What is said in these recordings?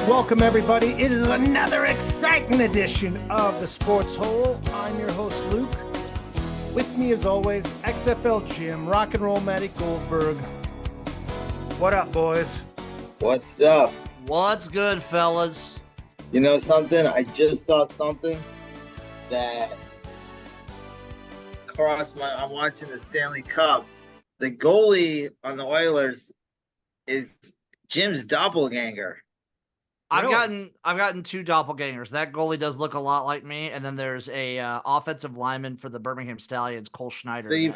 Welcome, everybody. It is another exciting edition of the Sports Hole. I'm your host, Luke. With me, as always, XFL Jim, Rock and Roll Matty Goldberg. What up, boys? What's up? What's good, fellas? You know something? I just saw something that crossed my. I'm watching the Stanley Cup. The goalie on the Oilers is Jim's doppelganger. Really? I've gotten two doppelgangers. That goalie does look a lot like me, and then there's a offensive lineman for the Birmingham Stallions, Cole Schneider. So you've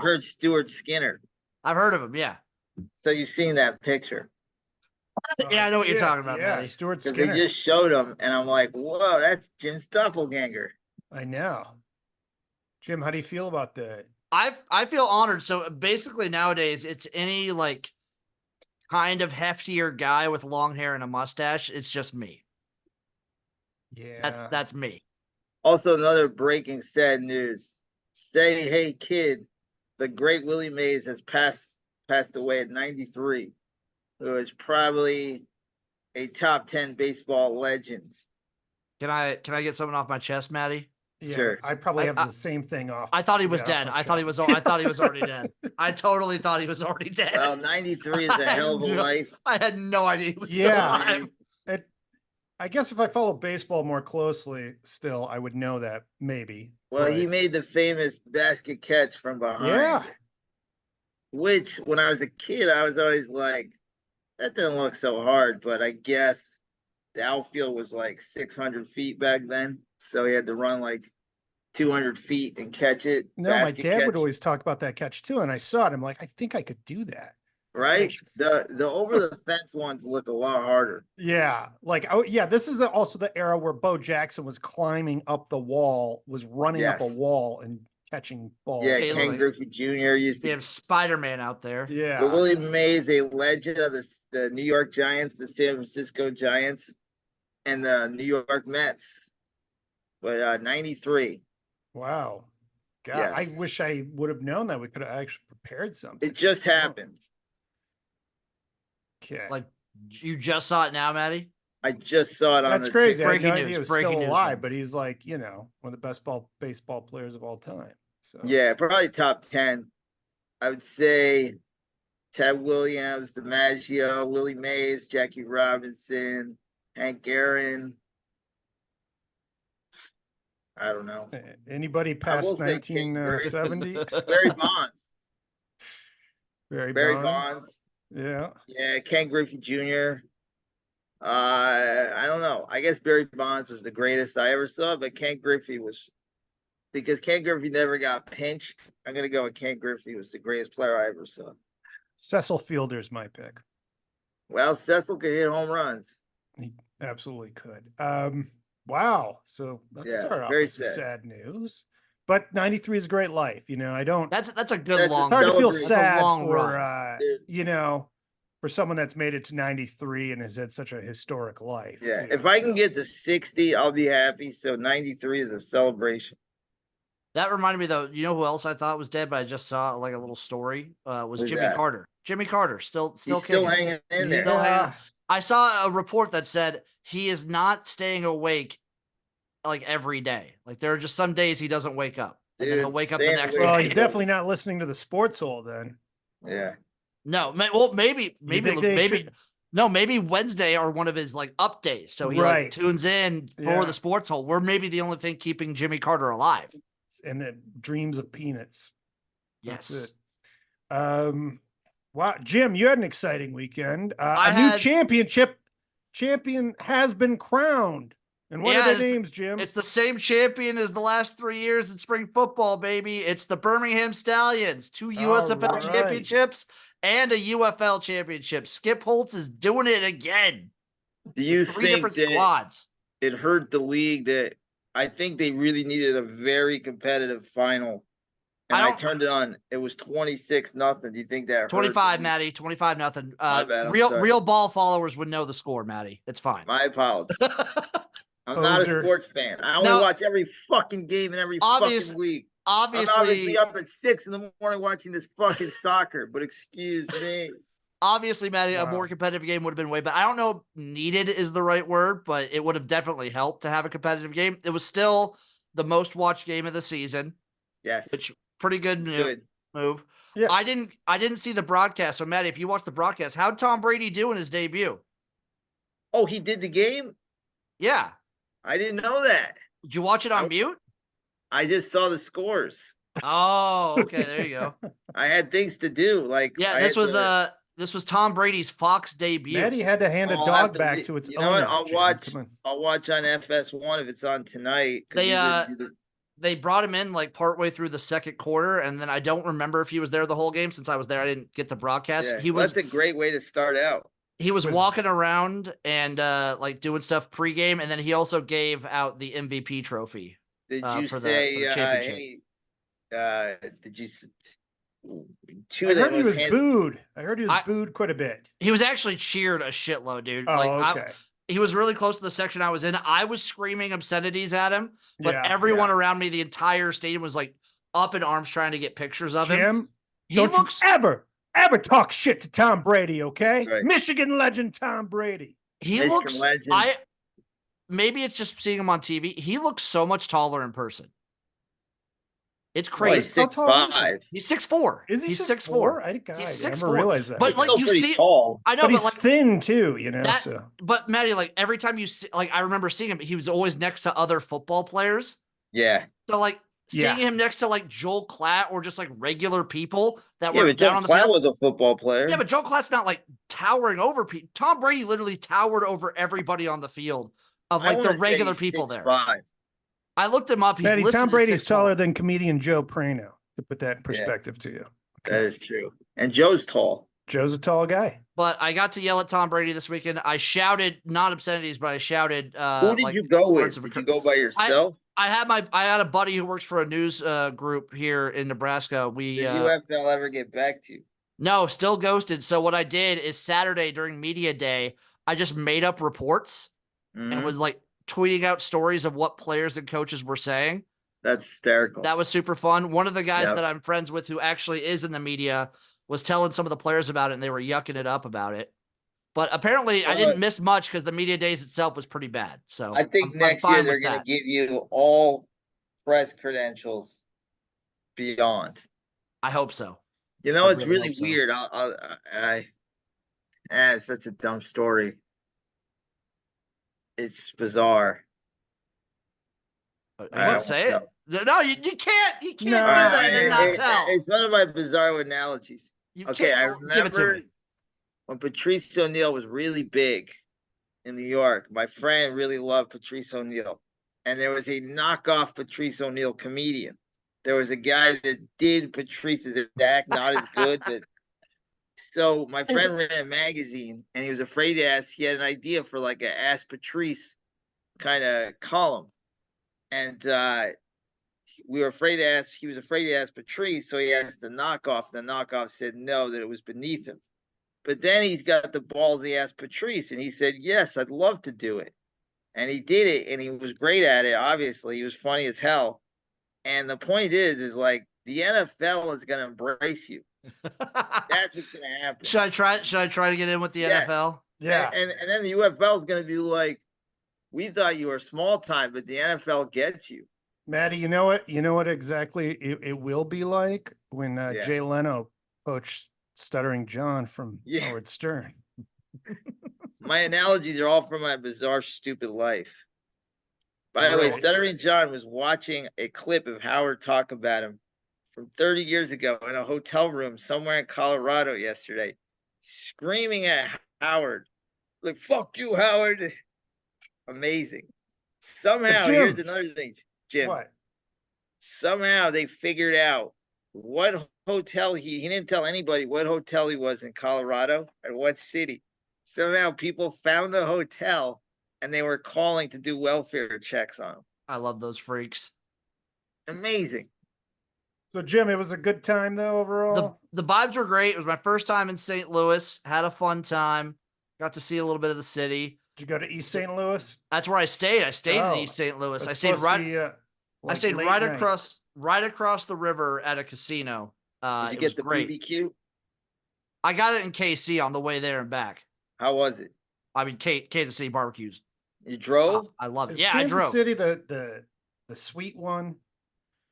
heard Stuart Skinner. I've heard of him, yeah. So you've seen that picture. Yeah, I know what you're talking about, Yeah, Matty. Stuart Because Skinner. they just showed him, and I'm like, whoa, that's Jim's doppelganger. I know. Jim, how do you feel about that? I feel honored. So basically nowadays, it's any like kind of heftier guy with long hair and a mustache. It's just me. Yeah. That's me. Also, another breaking sad news. Say hey kid, the great Willie Mays has passed away at 93. Who is probably a top 10 baseball legend. Can I get something off my chest, Matty? Yeah, Sure. I probably have the same thing off. I thought he was Yeah, dead. off my I thought he was already dead. I totally thought he was already dead. Well, 93 is a hell of a life. I had no idea he was still alive. I guess if I follow baseball more closely still, I would know that maybe. Well, but- he made the famous basket catch from behind. Yeah. Which, when I was a kid, I was always like, that didn't look so hard. But I guess the outfield was like 600 feet back then. So he had to run like 200 feet and catch it. No, my basket dad would catch. always talk about that catch too. And I saw it. I'm like, I think I could do that. Right? The over the fence ones look a lot harder. Yeah. Like, oh yeah, this is also the era where Bo Jackson was climbing up the wall, was running up a Yes. wall and catching balls. Yeah, Okay, Ken like- Griffey Jr. used They to. have Spider-Man out there. Yeah. But Willie Mays, a legend of the New York Giants, the San Francisco Giants, and the New York Mets. But 93. Wow. God, I Yes. wish I would have known that. We could have actually prepared something. It just happened. Okay. Like you just saw it now, Matty? I just saw it on That's the crazy. I had Breaking no news, idea he was breaking still news, alive, man. but he's like, one of the best baseball players of all time. So Yeah, probably top 10. I would say Ted Williams, DiMaggio, Willie Mays, Jackie Robinson, Hank Aaron. I don't know. Anybody will past say King 1970? Barry Bonds. Barry Barry Bonds. Bonds. Yeah. Yeah, Ken Griffey Jr. I don't know. I guess Barry Bonds was the greatest I ever saw, but Ken Griffey was, because Ken Griffey never got pinched. I'm gonna go with Ken Griffey was the greatest player I ever saw. Cecil Fielder's my pick. Well, Cecil could hit home runs. He absolutely could. Wow. So let's Yeah, start off very with some sad. sad news. But 93 is a great life. I don't. That's a good That's a long It's hard to feel Celebrate. sad That's a long for run. Dude. For someone that's made it to 93 and has had such a historic life. Yeah, too, if I can so. get to 60, I'll be happy. So 93 is a celebration. That reminded me though, you know who else I thought was dead, but I just saw like a little story. Was Who's Jimmy that? Carter. Jimmy Carter still He's still kicking. hanging in there. Still hanging. Yeah. I saw a report that said he is not staying awake like every day. Like there are just some days he doesn't wake up. And then Dude, he'll wake up the staying next awake. Well, day. he's definitely not listening to the Sports Hole then. Yeah. No, well, maybe think they should- no, maybe Wednesday are one of his like up days. So he Right. like, tunes in for Yeah. the Sports Hole. We're maybe the only thing keeping Jimmy Carter alive. And the dreams of peanuts. That's Yes. it. Wow, Jim, you had an exciting weekend. I A new had- champion has been crowned. And what Yeah, are their it's- names, Jim? It's the same champion as the last 3 years in spring football, baby. It's the Birmingham Stallions, 2 USFL All right. championships and a UFL championship. Skip Holtz is doing it again. Do you 3 think different that squads. it hurt the league that I think they really needed a very competitive final? And I I don't- turned it on. It was 26-0. Do you think that hurt? 25, the- Matty. 25-0. My bad, I'm Real sorry. ball followers would know the score, Matty. It's fine. My apologies. I'm not a Poser. sports fan. I only No. watch every fucking game in every Obvious- fucking week. Obviously, I'm obviously up at 6 in the morning watching this fucking soccer, but excuse me. Obviously, Maddie, a Wow. more competitive game would have been way better. I don't know if needed is the right word, but it would have definitely helped to have a competitive game. It was still the most watched game of the season, Yes. which pretty good, It's good. move. Yeah. I didn't see the broadcast. So, Maddie, if you watch the broadcast, how'd Tom Brady do in his debut? Oh, he did the game? Yeah. I didn't know that. Did you watch it on mute? I just saw the scores. Oh, okay. There you go. I had things to do. Like, Yeah, I this had was to- this was Tom Brady's Fox debut. Maddie had to hand a I'll have dog to back re- to its You know what? owner. I'll Jim. watch. Come on. I'll watch on FS1 if it's on tonight. 'Cause They he did- they brought him in like partway through the second quarter, and then I don't remember if he was there the whole game since I was there. I didn't get the broadcast. Yeah, He well, was that's a great way to start out. Was- walking around and like doing stuff pregame, and then he also gave out the MVP trophy. Did for you the say? championship. Did you? I heard he was hand- booed. I heard he was I- booed quite a bit. He was actually cheered a shitload, dude. Oh, like okay. he was really close to the section I was in. I was screaming obscenities at him, but Yeah, everyone yeah. around me, the entire stadium was like up in arms trying to get pictures of him. Jim, He don't looks you ever talk shit to Tom Brady, okay? Right. Michigan legend Tom Brady. he Michigan looks legend. maybe it's just seeing him on TV. He looks so much taller in person. It's Well, crazy. he's How tall is he? 6'5". He's 6'4". Is he He's 6'4"? 6'4". I God, He's I never 6'4". realized that. But He's like still you pretty see, tall. I know, but but he's like thin too, you know. that. So But Maddie, like every time you see, like I remember seeing him, he was always next to other football players. Yeah. So like seeing Yeah. him next to like Joel Klatt or just like regular people that Yeah, were but down Joe on the Klatt field. was a football player. Yeah, but Joel Klatt's not like towering over people. Tom Brady literally towered over everybody on the field of I like the wanna say regular he's people there. 6'5". I looked him up. He's Maddie, listed Tom as Brady's 6'4". taller than comedian Joe Prano, to put that in perspective to you. That is true. And Joe's tall. Joe's a tall guy. But I got to yell at Tom Brady this weekend. I shouted, not obscenities, but I shouted. Who did like, you go words with? of Did you go by yourself? I had a buddy who works for a news group here in Nebraska. We Did UFL ever get back to you? no, still ghosted. So what I did is Saturday during media day, I just made up reports and Mhm. was like tweeting out stories of what players and coaches were saying. That's hysterical. That was super fun. One of the guys Yep. that I'm friends with who actually is in the media was telling some of the players about it and they were yucking it up about it. But apparently I didn't miss much because the media days itself was pretty bad. So I think I'm next year fine they're with going to that. give you all press credentials beyond. I hope so. You know, I it's really really hope so. weird. It's such a dumb story. It's bizarre. You I won't won't say it. tell. No, you can't. You can't No, do that and not It- tell. It's one of my bizarre analogies. You Okay, I can't give it to remember me. when Patrice O'Neal was really big in New York. My friend really loved Patrice O'Neal, and there was a knockoff Patrice O'Neal comedian. There was a guy that did Patrice's act, not as good, but so my friend ran a magazine, and he was afraid to ask. He had an idea for like a Ask Patrice kind of column, and we were afraid to ask. He was afraid to ask Patrice, so he asked the knockoff. The knockoff said no, that it was beneath him. But then he's got the balls. He asked Patrice, and he said, "Yes, I'd love to do it." And he did it, and he was great at it. Obviously, he was funny as hell. And the point is like the NFL is going to embrace you. That's what's going to happen. Should I try to get in with the Yeah. NFL? Yeah. And then the UFL is going to be like, we thought you were small time, but the NFL gets you. Maddie, you know what? You know what exactly it will be like when Yeah. Jay Leno coached Stuttering John from Yeah. Howard Stern. My analogies are all from my bizarre, stupid life. By the way, Right. Stuttering John was watching a clip of Howard talk about him from 30 years ago in a hotel room somewhere in Colorado yesterday, screaming at Howard, like, "Fuck you, Howard." Amazing. Somehow, Jim. here's another thing, Jim. What? Somehow they figured out what hotel he didn't tell anybody what hotel he was in Colorado or what city. Somehow people found the hotel and they were calling to do welfare checks on him. I love those freaks. Amazing. So Jim, it was a good time though overall. The vibes were great. It was my first time in St. Louis. Had a fun time. Got to see a little bit of the city. Did you go to East St. Louis? That's where I stayed. I stayed Oh, in East St. Louis. I That's stayed supposed to right. be, I like stayed late right night. across, the river at a casino. Did you It was get the great. BBQ? I got it in KC on the way there and back. How was it? I mean, Kansas City barbecues. You drove? I love it. Is Yeah, I Kansas drove. City the sweet one?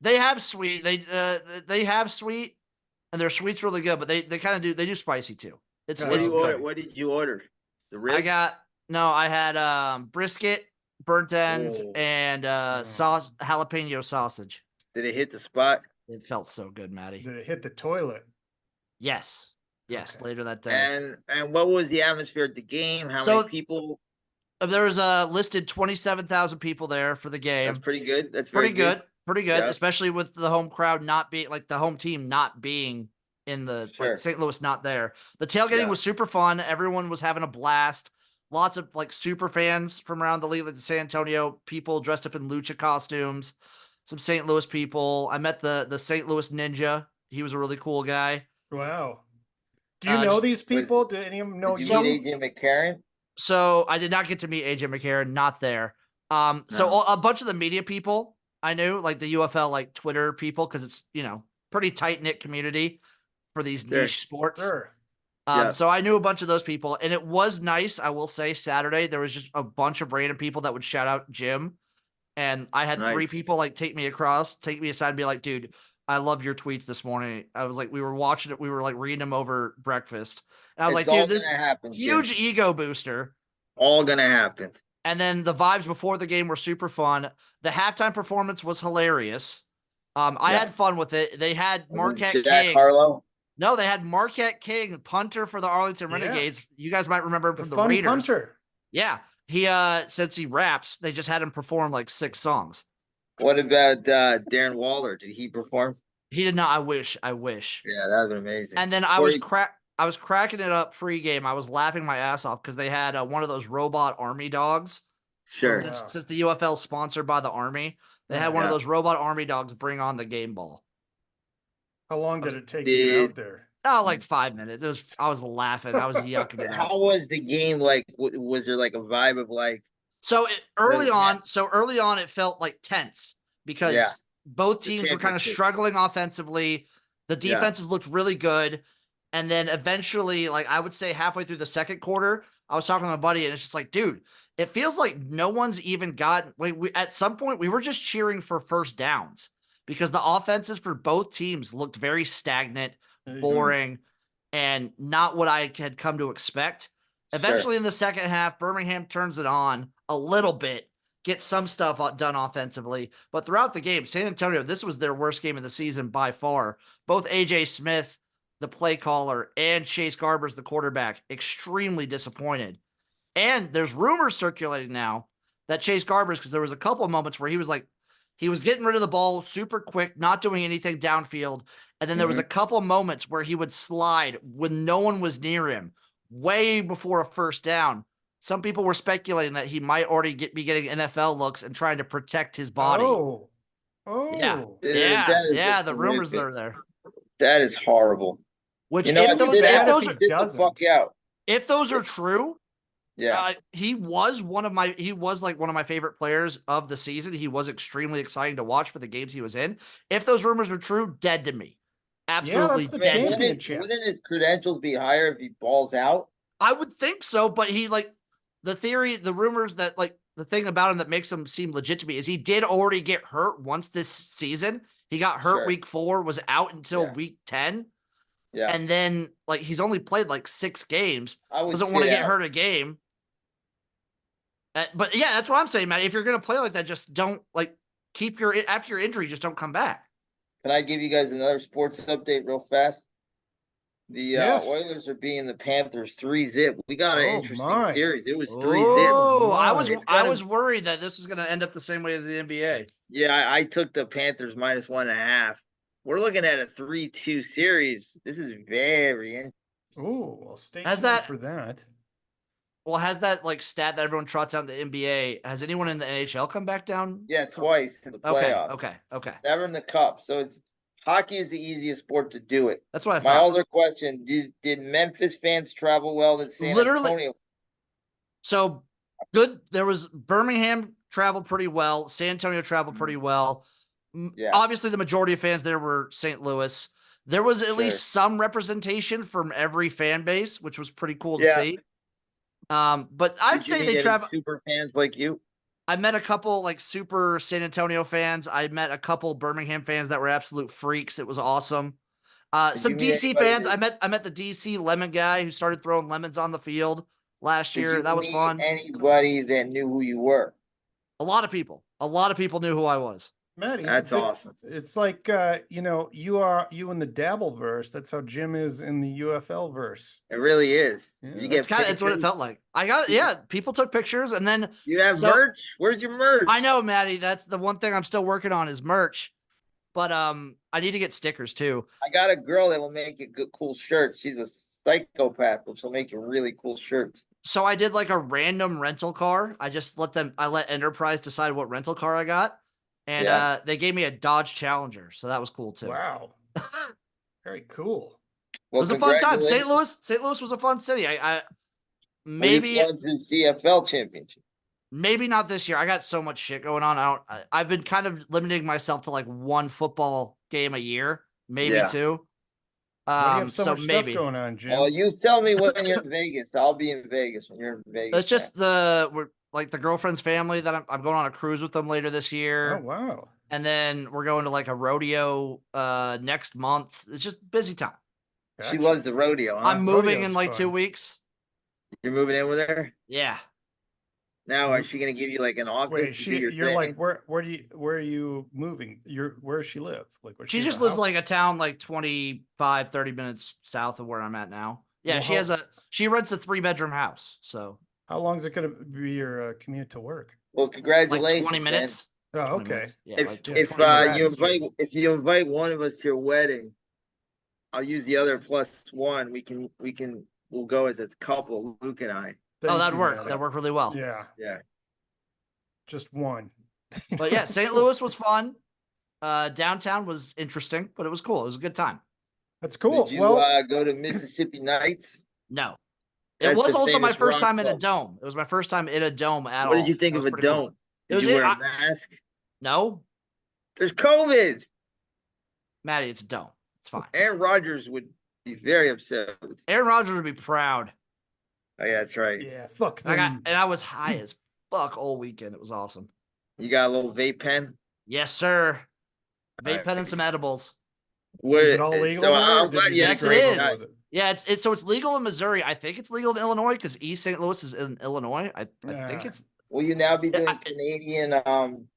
They have sweet. They have sweet, and their sweet's really good. But they kind of do. They do spicy too. It's Oh, What do it's you okay. order? What did you order? The ribs? I had brisket, burnt ends, Oh. and Oh. sauce jalapeno sausage. Did it hit the spot? It felt so good, Maddie. Did it hit the toilet? Yes. Okay. Later that day. And what was the atmosphere at the game? How So- many people? There was listed 27,000 people there for the game. That's pretty good. That's pretty very good. Pretty good, Yeah. especially with the home crowd not being like the home team not being in the Sure. like St. Louis not there. The tailgating Yeah. was super fun. Everyone was having a blast. Lots of like super fans from around the league, like the San Antonio people dressed up in lucha costumes. Some St. Louis people. I met the St. Louis Ninja. He was a really cool guy. Wow. Do you know just- these people? Did any of them know Did you? you meet AJ McCarron? So I did not get to meet AJ McCarron, not there. So No. a bunch of the media people I knew, like the UFL, like Twitter people, because it's pretty tight knit community for these Sure. niche sports. Sure. Yeah. So I knew a bunch of those people, and it was nice. I will say, Saturday there was just a bunch of random people that would shout out Jim, and I had 3 Nice. people like take me aside, and be like, "Dude, I love your tweets this morning." I was like, we were watching it, we were like reading them over breakfast, and I was It's like, all "Dude, this gonna happen. Jim. huge ego booster." All gonna happen. And then the vibes before the game were super fun. The halftime performance was hilarious. I Yeah. had fun with it. They had Was it Marquette Jack King. Harlow? No, they had Marquette King, punter for the Arlington Yeah. Renegades. You guys might remember him The from the fun Raiders. punter. Yeah. He since he raps, they just had him perform like 6 songs. What about Darren Waller? Did he perform? He did not. I wish. Yeah, that would be amazing. And then I was cracking it up pregame. I was laughing my ass off because they had one of those robot army dogs. Sure. Wow. Since the UFL is sponsored by the Army, they had one of Yeah. those robot army dogs bring on the game ball. How long did it take to get out there? Oh, like 5 minutes. I was laughing. I was yucking it up. How was the game? Like, was there like a vibe of like? So early Yeah. on, it felt like tense because Yeah. both It's a teams were kind of championship. struggling offensively. The Yeah. defenses looked really good. And then eventually, like I would say halfway through the second quarter, I was talking to my buddy and it's just like, dude, it feels like no one's even gotten, at some point we were just cheering for first downs because the offenses for both teams looked very stagnant, boring, and not what I had come to expect. Eventually in the second half, Birmingham turns it on a little bit, gets some stuff done offensively. But throughout the game, San Antonio, this was their worst game of the season by far. Both AJ Smith, the play caller, and Chase Garbers, the quarterback, extremely disappointed. And there's rumors circulating now that Chase Garbers, because there was a couple of moments where he was getting rid of the ball super quick, not doing anything downfield. And then there was a couple of moments where he would slide when no one was near him, way before a first down. Some people were speculating that he might already be getting NFL looks and trying to protect his body. Oh. Yeah. That is Yeah. just The rumors horrific. are there. That is horrible. Which You know, if those, sit if down those, if are, he Get the fuck doesn't. out. if those are true, Yeah. he was like one of my favorite players of the season. He was extremely exciting to watch for the games he was in. If those rumors are true, dead to me. Absolutely the dead to me. championship. Wouldn't his credentials be higher if he balls out? I would think so, but the rumors that the thing about him that makes him seem legit to me is he did already get hurt once this season. He got hurt Sure. week 4, was out until Yeah. week 10. Yeah. And then he's only played 6 games. I would Doesn't want to sit get out. hurt a game. But yeah, that's what I'm saying, man. If you're going to play like that, just don't keep after your injury, just don't come back. Can I give you guys another sports update real fast? The Yes. Oilers are beating the Panthers 3-0. We got an Oh, interesting my. series. It was 3-0. Oh, I It's I gonna- was worried that this was going to end up the same way as the NBA. Yeah, I took the Panthers minus 1.5. We're looking at a 3-2 series. This is very interesting. Oh, well, stay Has tuned that- for that. Well, has that stat that everyone trots out in the NBA? Has anyone in the NHL come back down? Yeah, twice in the Okay, playoffs. okay. Never in the cup. So hockey is the easiest sport to do it. That's what I My thought. other question: Did Memphis fans travel well to San Literally- Antonio? So good. There was Birmingham traveled pretty well. San Antonio traveled pretty well. Yeah. Obviously, the majority of fans there were St. Louis. there was at Sure. least some representation from every fan base, which was pretty cool to Yeah. see. But I'd Did you say meet they any travel. super fans like you? I met a couple like super San Antonio fans. I met a couple Birmingham fans that were absolute freaks. It was awesome. Did Some you meet DC anybody fans. that- I met the DC lemon guy who started throwing lemons on the field last Did year. you That was meet fun. anybody that knew who you were? A lot of people knew who I was. Maddie, That's awesome. It's like you know, you in the dabble verse. That's how Jim is in the UFL verse. It really is. Yeah. You It's get it's what it pictures? felt like. I got people took pictures and then You have so- merch? Where's your merch? I know, Maddie, that's the one thing I'm still working on is merch. But I need to get stickers too. I got a girl that will make you good, cool shirts. She's a psychopath, but she'll make you really cool shirts. So I did like a random rental car. I let Enterprise decide what rental car I got. And Yeah. they gave me a Dodge Challenger. So that was cool too. Wow. Very cool. It Well, was a fun time. congratulations. St. Louis was a fun city. I Well, maybe you won the CFL championship. maybe not this year. I got so much shit going on. I've been kind of limiting myself to like one football game a year, maybe Yeah. two. Why do you have so much maybe stuff going on, Jim? Well, you tell me when you're in Vegas. I'll be in Vegas when you're in Vegas. it's just we're like the girlfriend's family that I'm going on a cruise with them later this year. Oh wow. And then we're going to like a rodeo next month. It's just busy time. She Gotcha. loves the rodeo, huh? I'm moving Rodeo's in like 2 fun. weeks. You're moving in with her? Yeah. Now, is she going to give you like an office Wait, to do your you're thing? like where are you moving? Where does she live? Like where She has just a lives house? like a town like 25, 30 minutes south of where I'm at now. Yeah, Well, she rents a 3-bedroom house. So How long is it going to be your commute to work? Well, like congratulations, 20 man. minutes. Oh, 20 okay. minutes. Yeah, If like yeah, if 20 congrats, minutes. if you invite one of us to your wedding, I'll use the other +1. We'll go as a couple, Luke and I. Thank that'd you, work. Maddie. That'd work really well. Yeah, Yeah. just one. But yeah, St. Louis was fun. Downtown was interesting, but it was cool. It was a good time. That's cool. Did you Well, go to Mississippi Nights? No. It That's was the also my famous first rock time in a club. dome. It was my first time in a dome at all. What did you think That of was a pretty cool. dome? It Did was you wear I- a mask? No, There's COVID. Maddie, it's a dome. It's fine. Aaron Rodgers would be very upset. Aaron Rodgers would be proud. Oh yeah, that's right. yeah, fuck And them. I was high as fuck all weekend. It was awesome. You got a little vape pen? Yes, sir. Vape pen and some Nice. edibles. What, Is it all legal? So there, or I'm did glad you you just Yes, it go is. with it? Yeah, it's legal in Missouri. I think it's legal in Illinois because East St. Louis is in Illinois. I think Yeah. it's Will you now be Yeah, doing Canadian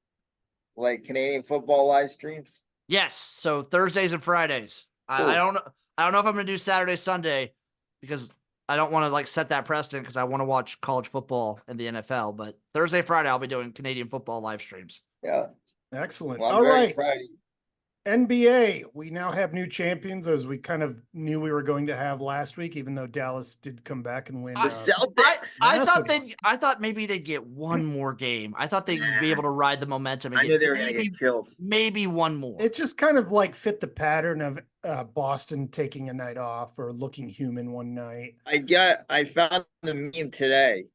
like Canadian football live streams? yes. So Thursdays and Fridays. Cool. I don't know. I don't know if I'm gonna do Saturday, Sunday because I don't want to like set that precedent because I want to watch college football and the NFL. But Thursday, Friday, I'll be doing Canadian football live streams. Yeah. Excellent. Well, I'm All very right. proud of you. NBA, we now have new champions as we kind of knew we were going to have last week, even though Dallas did come back and win. The Celtics. I thought maybe they'd get one more game. I thought they'd be able to ride the momentum. And I knew they were going to get killed. maybe one more. It just kind of like fit the pattern of Boston taking a night off or looking human one night. I found the meme today.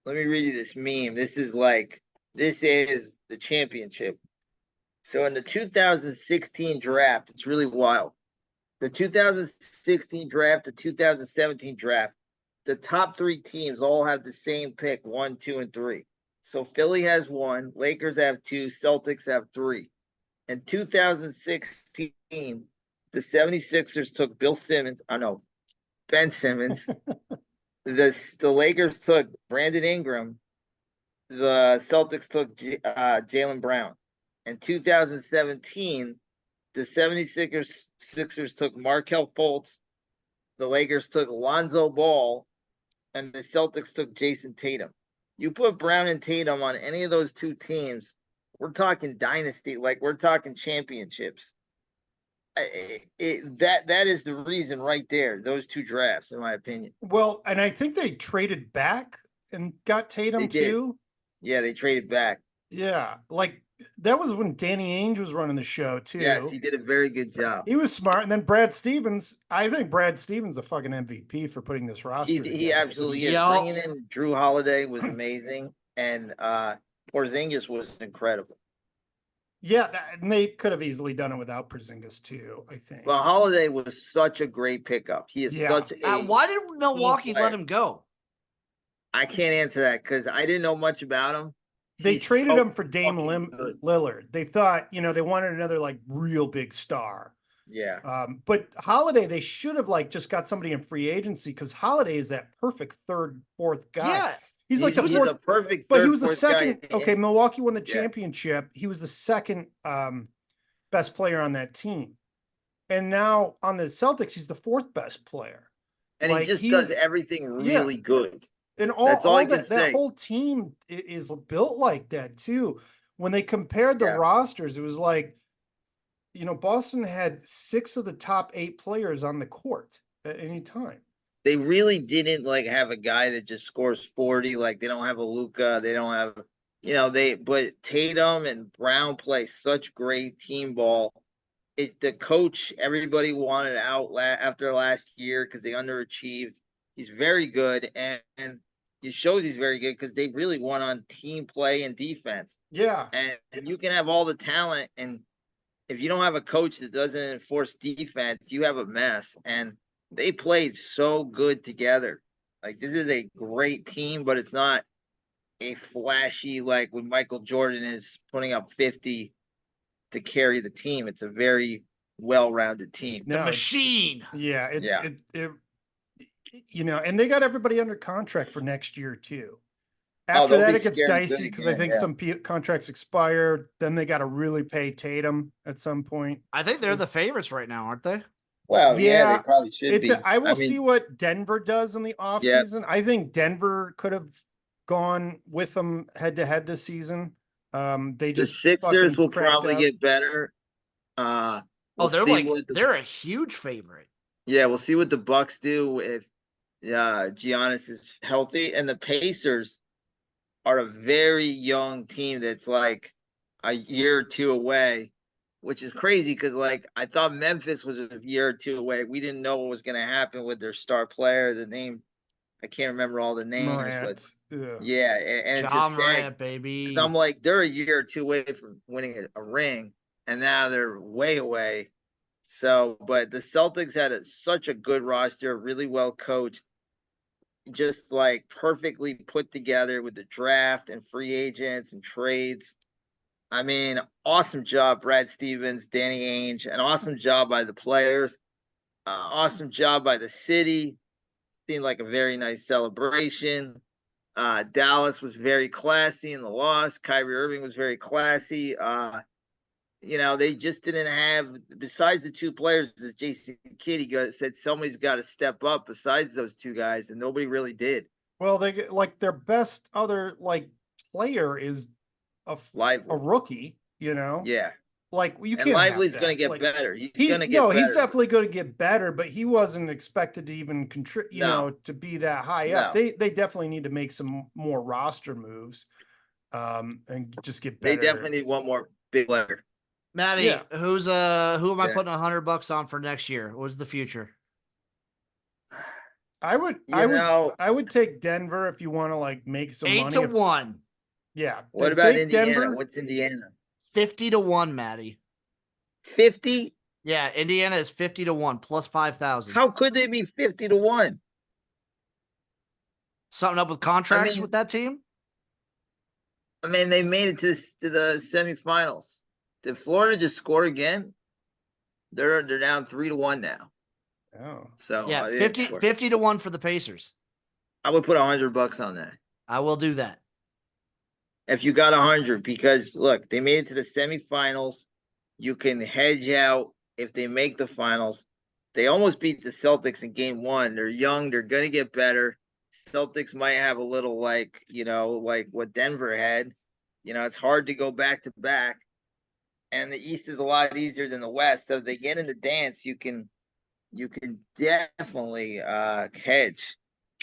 Let me read you this meme. This is the championship. So in the 2016 draft, it's really wild. The 2016 draft, the 2017 draft, the top 3 teams all have the same pick, 1, 2, and 3. So Philly has 1, Lakers have 2, Celtics have 3. In 2016, the 76ers took Ben Simmons. The Lakers took Brandon Ingram. The Celtics took Jaylen Brown. In 2017, the 76ers took Markelle Fultz. The Lakers took Lonzo Ball. And the Celtics took Jason Tatum. You put Brown and Tatum on any of those 2 teams, we're talking dynasty, like we're talking championships. That is the reason right there, those 2 drafts, in my opinion. Well, and I think they traded back and got Tatum They did. too. Yeah, they traded back. Yeah, like that was when Danny Ainge was running the show too. Yes, he did a very good job. He was smart. And then Brad Stevens, I think Brad Stevens a fucking MVP for putting this roster together. He absolutely is. Yo. Bringing in Drew Holiday was amazing, and Porzingis was incredible. Yeah, and they could have easily done it without Porzingis too, I think. Well, Holiday was such a great pickup. He is Yeah. such a Why did team Milwaukee let player. him go? I can't answer that because I didn't know much about him. They He's traded so him for Dame fucking good. Lillard. They thought, they wanted another like real big star. Yeah. But Holiday, they should have like just got somebody in free agency because Holiday is that perfect third, fourth guy. Yeah. He's like the He's fourth, a perfect but he third, was the fourth guy. second. Okay, Milwaukee won the Yeah. championship. He was the second best player on that team. And now on the Celtics, he's the fourth best player. And like, he just does everything really good. And That's all I can that say. whole team is built like that too. When they compared the Yeah. rosters, it was like, Boston had 6 of the top 8 players on the court at any time. They really didn't like have a guy that just scores 40. Like they don't have a Luka. They don't have, but Tatum and Brown play such great team ball. The coach, everybody wanted out after last year because they underachieved. He's very good, and it shows he's very good because they really won on team play and defense. Yeah. And you can have all the talent, and if you don't have a coach that doesn't enforce defense, you have a mess. And they played so good together. Like this is a great team, but it's not a flashy like when Michael Jordan is putting up 50 to carry the team. It's a very well-rounded team. The machine. Yeah, and they got everybody under contract for next year too. After that, it gets dicey because I think some contracts expire. Then they got to really pay Tatum at some point. I think they're the favorites right now, aren't they? Well, yeah, they probably should be. I will see what Denver does in the offseason. I think Denver could have gone with them head to head this season. The Sixers will probably get better. They're a huge favorite. Yeah, we'll see what the Bucks do if Giannis is healthy, and the Pacers are a very young team that's like a year or two away, which is crazy because like I thought Memphis was a year or two away. We didn't know what was going to happen with their star player. The name, I can't remember all the names, Morant. but yeah, and it's Ja just Morant, baby. because I'm like they're a year or two away from winning a ring, and now they're way away. So, but the Celtics had such a good roster, really well coached, just like perfectly put together with the draft and free agents and trades. I mean, awesome job, Brad Stevens, Danny Ainge, an awesome job by the players, awesome job by the city. Seemed like a very nice celebration. Dallas was very classy in the loss. Kyrie Irving was very classy. They just didn't have, besides the two players, as Jason Kidd said, somebody's got to step up besides those two guys, and nobody really did. Well, they like their best other player is a rookie, Yeah. Like you can't. And Lively's going to get better. He's going to get better. He's definitely going to get better, but he wasn't expected to even contribute, to be that high up. They definitely need to make some more roster moves, and just get better. They definitely need one more big player. Maddie, who am I putting $100 on for next year? What's the future? I would take Denver if you want to make some 8 money. 8-1. Yeah. What about Indiana? Denver? What's Indiana? 50-1, Maddie. 50? Yeah, Indiana is 50-1 plus 5,000. How could they be 50-1? Something up with contracts with that team? I mean, they made it to the semifinals. Did Florida just score again? They're down 3-1 now. Oh, so yeah, 50-1 for the Pacers. I would put $100 on that. I will do that if you got 100, because look, they made it to the semifinals. You can hedge out if they make the finals. They almost beat the Celtics in game 1. They're young. They're gonna get better. Celtics might have a little like what Denver had. It's hard to go back to back. And the East is a lot easier than the West. So if they get in the dance, you can definitely hedge.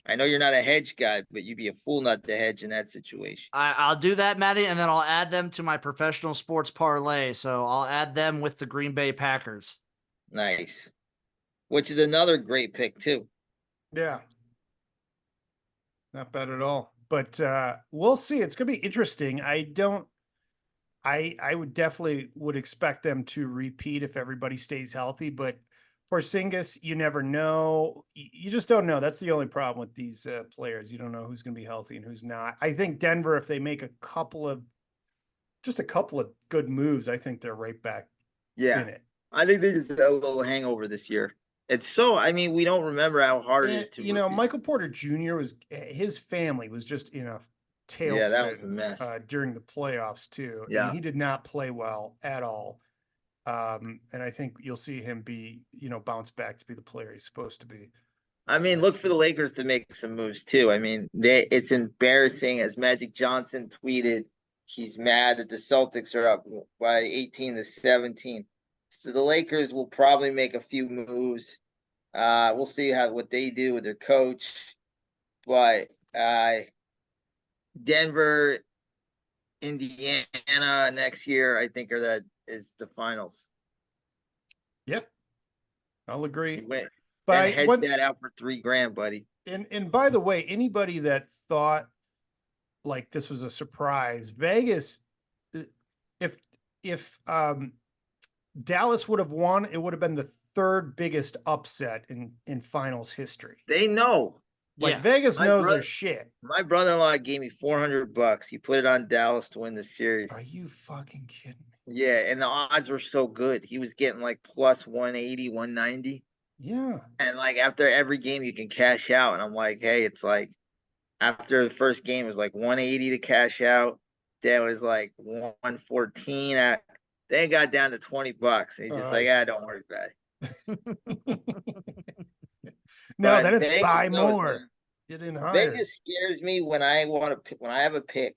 I know you're not a hedge guy, but you'd be a fool not to hedge in that situation. I'll do that, Maddie, and then I'll add them to my professional sports parlay. So I'll add them with the Green Bay Packers. Nice. Which is another great pick, too. Yeah. Not bad at all. But we'll see. It's going to be interesting. I would definitely would expect them to repeat if everybody stays healthy, but Porzingis, you never know. You just don't know. That's the only problem with these players. You don't know who's going to be healthy and who's not. I think Denver, if they make just a couple of good moves, I think they're right back Yeah. in it. I think they just had a little hangover this year. I mean, we don't remember how hard it And, is to Michael Porter Jr. his family was just in a Yeah, that was a tailspin mess. during the playoffs too. Yeah. And he did not play well at all. And I think you'll see him bounce back to be the player he's supposed to be. I mean, look for the Lakers to make some moves too. I mean, it's embarrassing, as Magic Johnson tweeted, he's mad that the Celtics are up by 18-17. So the Lakers will probably make a few moves. We'll see what they do with their coach. But Denver, Indiana next year, I think is the finals. Yep. I'll agree. But hedge that out for $3,000, buddy. And by the way, anybody that thought like this was a surprise, Vegas, if Dallas would have won, it would have been the third biggest upset in finals history. They know. Vegas knows their shit. My brother-in-law gave me $400. He put it on Dallas to win the series. Are you fucking kidding me? Yeah, and the odds were so good. He was getting like plus 180, 190. Yeah. And like after every game you can cash out. And I'm like, hey, it's like after the first game it was like 180 to cash out. Then it was like 114. Then it got down to $20. And he's just like, don't worry about it. No, then it's buy more. Get in higher. Vegas scares me when I have a pick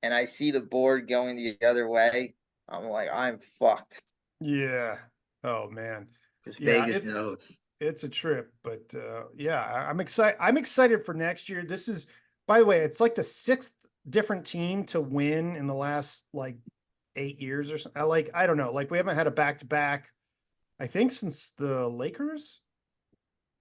and I see the board going the other way. I'm like, I'm fucked. Yeah. Oh man. Because Vegas knows. It's a trip, but I'm excited. I'm excited for next year. This is, by the way, it's like the 6th different team to win in the last like 8 years or something. I don't know. Like we haven't had a back-to-back, I think, since the Lakers.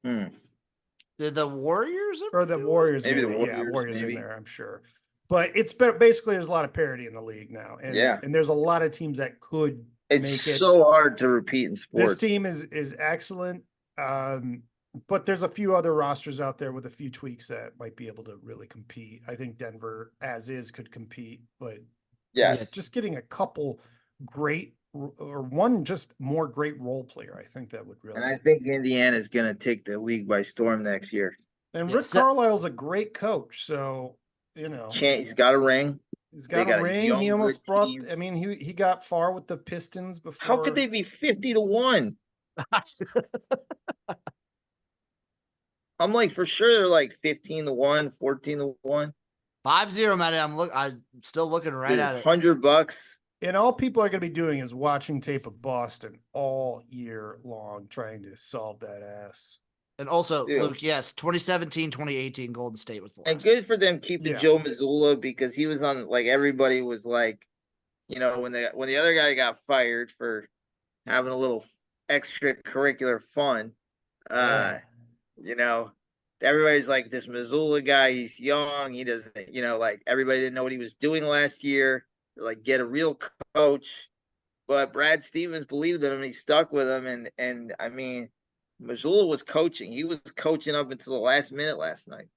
Did the Warriors or the Warriors? Maybe the Warriors. Yeah, Warriors maybe. in there, I'm sure. But it's basically there's a lot of parity in the league now, and there's a lot of teams that could. It's so hard to repeat in sports. This team is excellent, but there's a few other rosters out there with a few tweaks that might be able to really compete. I think Denver, as is, could compete, but just getting a couple great or one just more great role player, I think that would really. And I think Indiana is going to take the league by storm next year. And Rick Carlisle's a great coach, so he's got a ring. He's got a ring. He almost brought. Team. I mean, he got far with the Pistons before. How could they be 50-1? I'm like, for sure they're like 15-1, 14-1. 5-0, man. I'm still looking right at it. $100. And all people are going to be doing is watching tape of Boston all year long, trying to solve that ass. And also, Luke, yes, 2017, 2018, Golden State was the last. And good for them keeping Joe Mazzulla, because he was on, like, everybody was like, when the other guy got fired for having a little extracurricular fun, everybody's like, this Mazzulla guy, he's young, he doesn't, like, everybody didn't know what he was doing last year. They're like, get a real coach. But Brad Stevens believed in him, he stuck with him, and I mean, Mazzulla was coaching. He was coaching up until the last minute last night.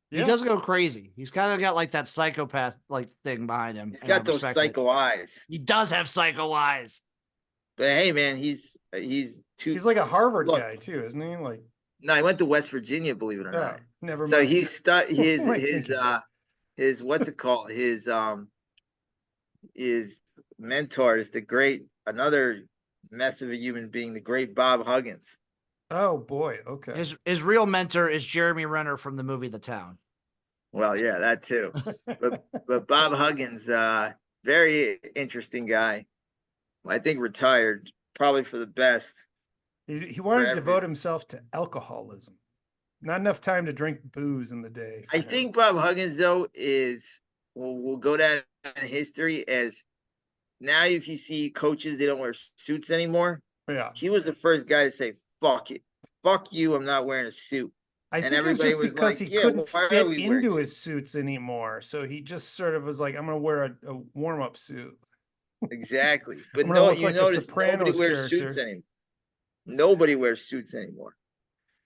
He does go crazy. He's kind of got like that psychopath like thing behind him. He's got those psycho eyes. He does have psycho eyes. But hey, man, he's like a Harvard guy too, isn't he? Like, no, he went to West Virginia, believe it or not. Never mind. So he's his what's it called? His mentor is another mess of a human being, the great Bob Huggins. Oh boy, okay. His real mentor is Jeremy Renner from the movie The Town. Well, yeah, that too. but Bob Huggins, very interesting guy. I think retired, probably for the best. He wanted to devote himself to alcoholism. Not enough time to drink booze in the day. I think Bob Huggins, though, we'll go down in history as now if you see coaches, they don't wear suits anymore. Yeah. He was the first guy to say, fuck it. Fuck you, I'm not wearing a suit. I And think it was everybody just was because like, he yeah, couldn't why are fit we wearing into his suits anymore. So he just sort of was like, I'm going to wear a warm-up suit. Exactly. But I'm going to no, look you like a notice nobody Sopranos wears suits character. anymore. Nobody wears suits anymore.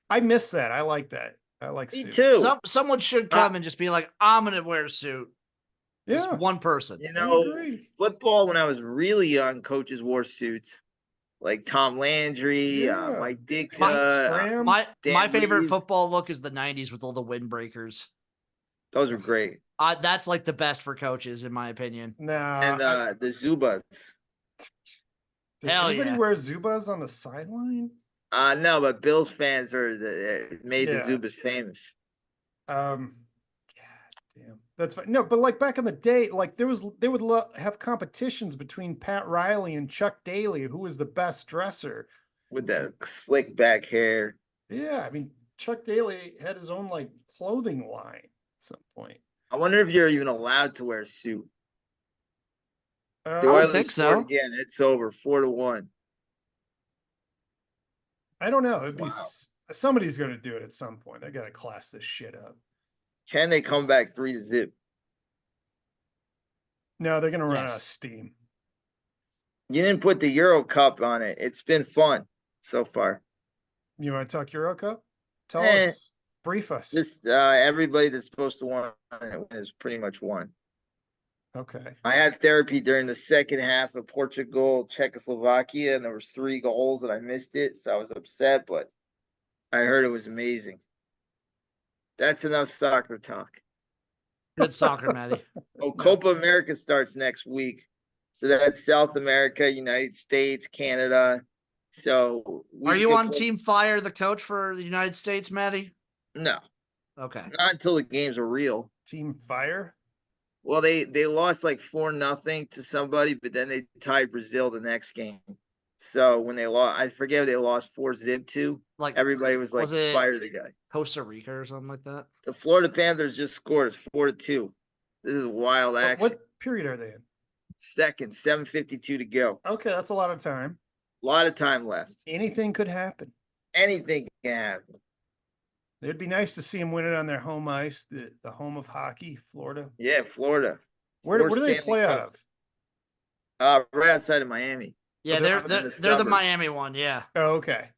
I miss that. I like that. I like Me suits. too. Someone should Uh, come and just be like, I'm gonna wear a suit. Just Yeah, one person. You I know, agree. football when I was really young, coaches wore suits. Like Tom Landry, Yeah. Mike Ditka, My Stram. my Dan favorite Reeves. football look is the '90s with all the windbreakers. Those are great. That's like the best for coaches, in my opinion. And Nah, the Zubas. did Hell anybody yeah. wear Zubas on the sideline? No, but Bills fans made the Yeah. Zubas famous. God damn. That's fine. No, but like back in the day, like they would have competitions between Pat Riley and Chuck Daly, who was the best dresser. With the slick back hair. Yeah, I mean, Chuck Daly had his own like clothing line at some point. I wonder if you're even allowed to wear a suit. The I would Oilers think scored so. again. It's over 4-1. I don't know. It'd be Wow. somebody's going to do it at some point. I got to class this shit up. Can they come back 3-0? No, they're going to run out of Yes. steam. You didn't put the Euro Cup on it. It's been fun so far. You want to talk Euro Cup? Tell Eh. us. Brief us. Just everybody that's supposed to win it is pretty much won. Okay. I had therapy during the second half of Portugal, Czechoslovakia, and there was 3 goals and I missed it, so I was upset, but I heard it was amazing. That's enough soccer talk. Good soccer, Matty. Oh, Copa America starts next week. So that's South America, United States, Canada. So Are you on Team Fire, the coach for the United States, Matty? No, Okay. not until the games are real. Team Fire? Well, they lost like 4-0 to somebody, but then they tied Brazil the next game. So when they lost, I forget if they lost 4-0 to. Like Everybody was like, it fire the guy. Costa Rica or something like that? The Florida Panthers just scored. It's 4-2. This is wild action. What period are they in? Second, 7:52 to go. Okay, that's a lot of time. A lot of time left. Anything could happen. Anything can happen. It'd be nice to see them win it on their home ice, the home of hockey, Florida. Yeah, Florida. Where do they play out of? Right outside of Miami. Yeah, they're they're the suburbs. Miami one. Yeah. Oh, okay.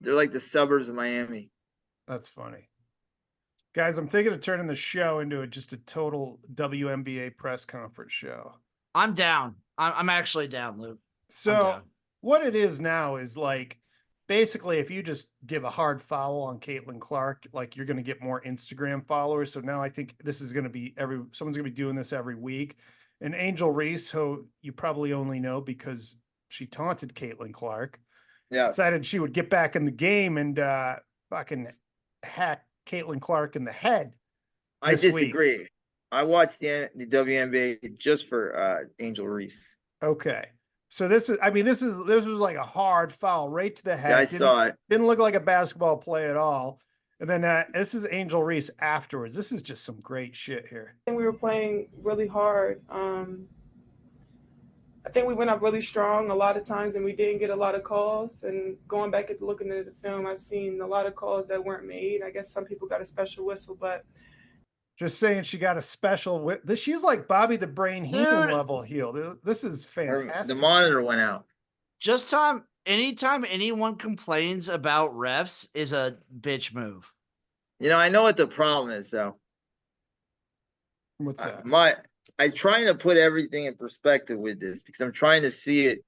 They're like the suburbs of Miami. That's funny. Guys, I'm thinking of turning the show into just a total WNBA press conference show. I'm down. I'm actually down, Luke. So what it is now is like, basically, if you just give a hard foul on Caitlin Clark, like you're going to get more Instagram followers. So now I think this is going to be someone's going to be doing this every week. And Angel Reese, who you probably only know because she taunted Caitlin Clark, decided she would get back in the game and fucking hack Caitlin Clark in the head. I disagree. Week. I watched the WNBA just for Angel Reese. Okay. So this was like a hard foul right to the head. Yeah, I saw it. Didn't look like a basketball play at all. And then this is Angel Reese afterwards. This is just some great shit here. I think we were playing really hard. I think we went up really strong a lot of times and we didn't get a lot of calls. And going back and looking at the film, I've seen a lot of calls that weren't made. I guess some people got a special whistle, but just saying she got a special she's like Bobby the Brain Heenan level heel. This is fantastic. The monitor went out. Anytime anyone complains about refs is a bitch move. You know, I know what the problem is though. What's that? I'm trying to put everything in perspective with this because I'm trying to see it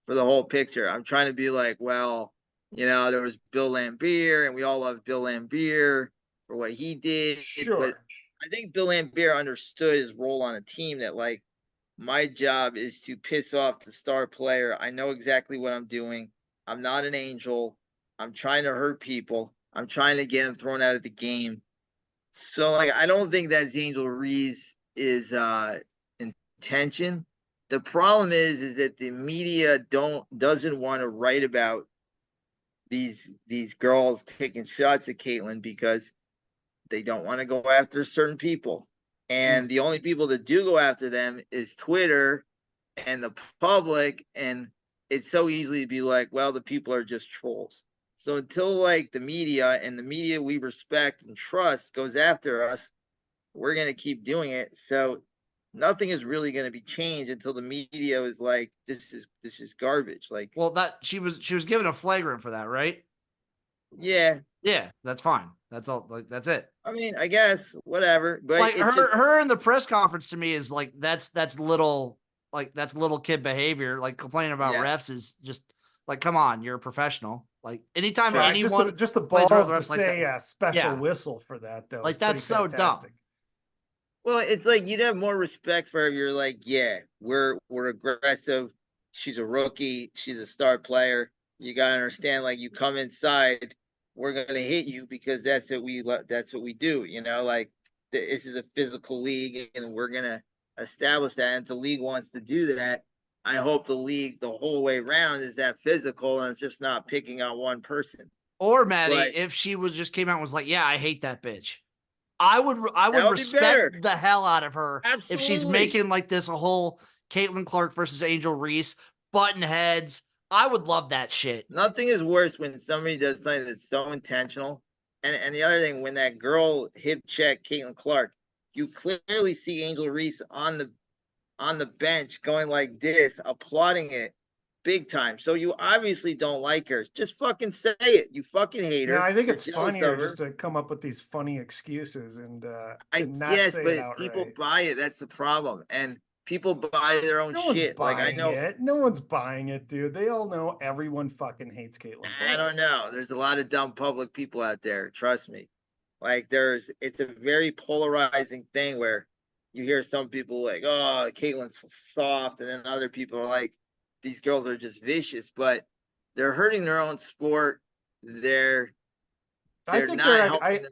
for the whole picture. I'm trying to be like, well, you know, there was Bill Laimbeer and we all love Bill Laimbeer for what he did. Sure. But I think Bill Laimbeer understood his role on a team that like, my job is to piss off the star player. I know exactly what I'm doing. I'm not an angel. I'm trying to hurt people. I'm trying to get them thrown out of the game. So like, I don't think that's Angel Reese is intention. The problem is that the media doesn't want to write about these girls taking shots at Caitlin because they don't want to go after certain people. And the only people that do go after them is Twitter and the public. And it's so easily to be like, well, the people are just trolls. So until like the media we respect and trust goes after us, we're gonna keep doing it. So nothing is really gonna be changed until the media is like, this is garbage. Like, Well, that she was given a flagrant for that, right? yeah, Yeah, that's fine. That's all. Like that's it. I mean, I guess whatever, but Like it's just her in the press conference to me is like that's little kid behavior. Like complaining about yeah. refs is just like, come on, you're a professional. Like anytime Right, anyone just the plays around with balls to refs like say that, a special Yeah. whistle for that, though. like Is pretty that's so fantastic. dumb. Well, it's like you'd have more respect for her if you're like, yeah, we're aggressive. She's a rookie. She's a star player. You gotta understand, like, you come inside, we're gonna hit you because that's what we do. You know, like this is a physical league, and we're gonna establish that. And if the league wants to do that, I hope the league the whole way around is that physical, and it's just not picking on one person. Or Maddie, But if she was just came out and was like, yeah, I hate that bitch. I would that would be better. respect the hell out of her if she's Absolutely. making like this a whole Caitlin Clark versus Angel Reese, button heads. I would love that shit. Nothing is worse when somebody does something that's so intentional. And the other thing, when that girl hip check Caitlin Clark, you clearly see Angel Reese on the bench going like this, applauding it big time. So you obviously don't like her. Just fucking say it. You fucking hate her. No, I think You're it's jealous funnier of her. just to come up with these funny excuses and I not guess, say it but outright. people buy it. That's the problem. And people buy their own No one's shit. Like, I buying know. it. No one's buying it, dude. They all know everyone fucking hates Caitlin I Clark. don't know. There's a lot of dumb public people out there. Trust me. Like, it's a very polarizing thing where you hear some people like, oh, Caitlin's soft, and then other people are like, these girls are just vicious, but they're hurting their own sport. They're I think not they're. helping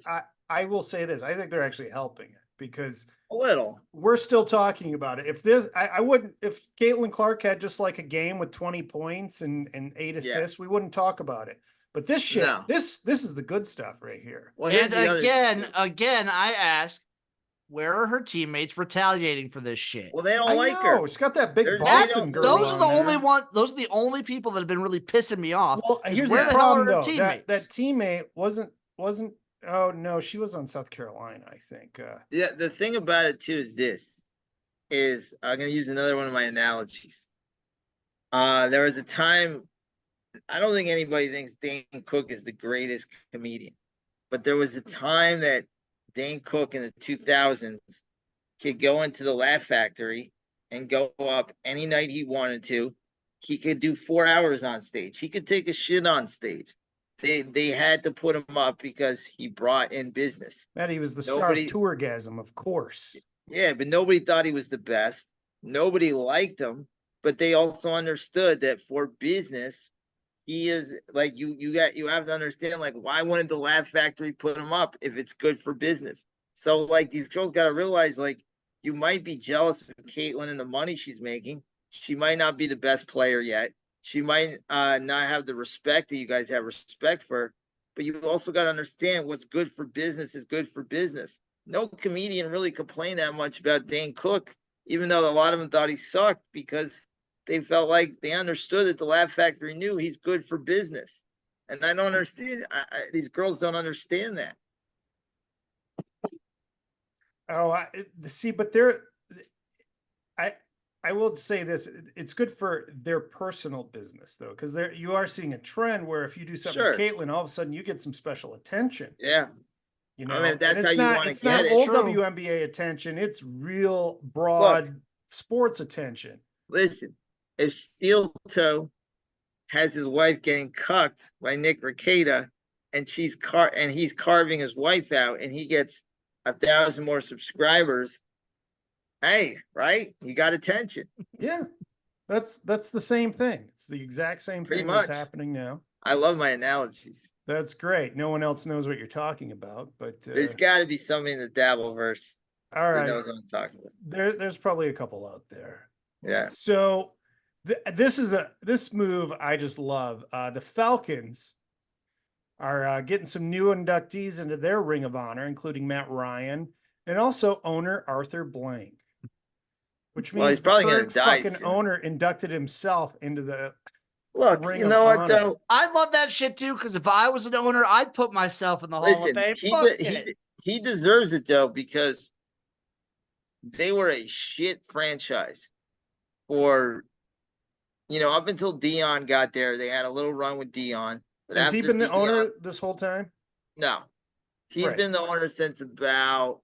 I will say this. I think they're actually helping it because a little. we're still talking about it. If this, I wouldn't. If Caitlin Clark had just like a game with 20 points and 8 assists, we wouldn't talk about it. But this shit, No. this is the good stuff right here. Well, here's And the other again, I ask, where are her teammates retaliating for this shit? Well, they don't I like know her. she's got that big They Boston don't- girl. Those are on the there. only one. Those are the only people that have been really pissing me off. Well, is here's where the the hell problem are her though. teammates? That teammate wasn't. Oh no, she was on South Carolina, I think. Yeah, the thing about it too is this: is I'm gonna use another one of my analogies. There was a time. I don't think anybody thinks Dane Cook is the greatest comedian, but there was a time that Dane Cook in the 2000s could go into the Laugh Factory and go up any night he wanted to. He could do 4 hours on stage. He could take a shit on stage. They had to put him up because he brought in business. That he was the star Nobody- of Tourgasm, of course. Yeah, but nobody thought he was the best. Nobody liked him, but they also understood that for business, he is like you have to understand, like, why wouldn't the Laugh Factory put him up if it's good for business? So like these girls got to realize, like, you might be jealous of Caitlin and the money she's making. She might not be the best player yet. She might not have the respect that you guys have respect for, but you also got to understand what's good for business is good for business. No comedian really complained that much about Dane Cook, even though a lot of them thought he sucked, because they felt like they understood that the Laugh Factory knew he's good for business. And I don't understand. These girls don't understand that. Oh, but I will say this: it's good for their personal business, though, because you are seeing a trend where if you do something with Caitlin, all of a sudden you get some special attention. Yeah. You know, I mean, that's and how it's you not want to it's get not it. old True. WNBA attention; it's real broad sports attention. Listen, if Steel Toe has his wife getting cucked by Nick Rekieta, and he's carving his wife out, and he gets 1,000 more subscribers, hey, right? You got attention. Yeah, that's the same thing. It's the exact same Pretty thing that's much. happening now. I love my analogies. That's great. No one else knows what you're talking about, but There's got to be somebody in the Dabbleverse all that right. knows what I'm talking about. There's probably a couple out there. Yeah. So this move I just love. The Falcons are getting some new inductees into their Ring of Honor, including Matt Ryan and also owner Arthur Blank, which means Well, he's probably the gonna current die fucking soon. owner inducted himself into the Look, Ring you of know what Honor. though? I love that shit too, because if I was an owner, I'd put myself in the Hall of Listen, Fame. he Fuck de- it. he deserves it though because they were a shit franchise for up until Dion got there. They had a little run with Dion, but Has he after been the Dion, owner this whole time? no, he's Right. been the owner since about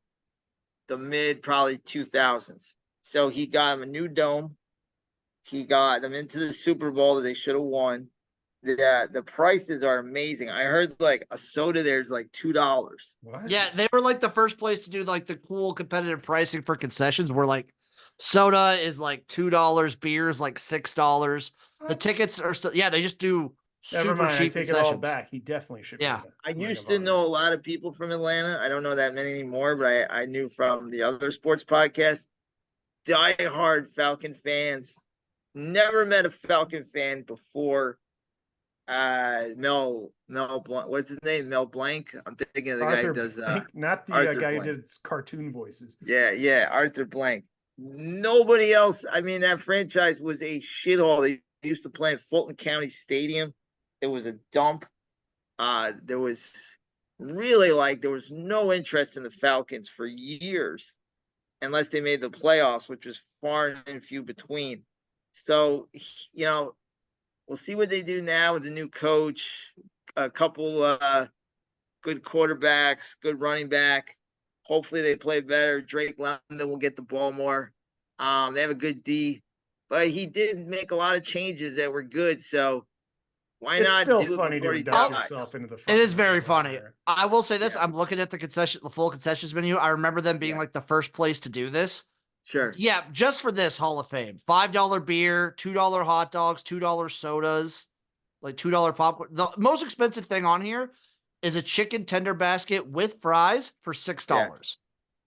the mid probably 2000s. So he got him a new dome. He got them into the Super Bowl that they should have won. The prices are amazing. I heard like a soda there's like $2. What? Yeah, they were like the first place to do like the cool competitive pricing for concessions where like soda is like $2, beer is like $6. The What? tickets are still, yeah, they just do Never super mind. I cheap take it all concessions. back. He definitely should. Yeah. Be in I the Ring used of to Honor. know a lot of people from Atlanta. I don't know that many anymore, but I knew from the other sports podcast. Die-hard Falcon fans. Never met a Falcon fan before. Mel Blanc. What's his name? Mel Blanc. I'm thinking of the guy who Arthur does Blank, not the Arthur guy Blank. who did cartoon voices. Yeah, Arthur Blank. Nobody else. I mean, that franchise was a shithole. They used to play in Fulton County Stadium. It was a dump. There was there was no interest in the Falcons for years, unless they made the playoffs, which was far and few between. So, we'll see what they do now with the new coach, a couple good quarterbacks, good running back. Hopefully they play better. Drake London will get the ball more. They have a good D, but he did make a lot of changes that were good. So why It's not still do it funny to before he induct dies? himself into the. It is fucking very Ring of funny. Honor. I will say this. Yeah. I'm looking at the full concessions menu. I remember them being Yeah. like the first place to do this. Sure. Yeah, just for this Hall of Fame. $5 beer, $2 hot dogs, $2 sodas, like $2 popcorn. The most expensive thing on here is a chicken tender basket with fries for $6.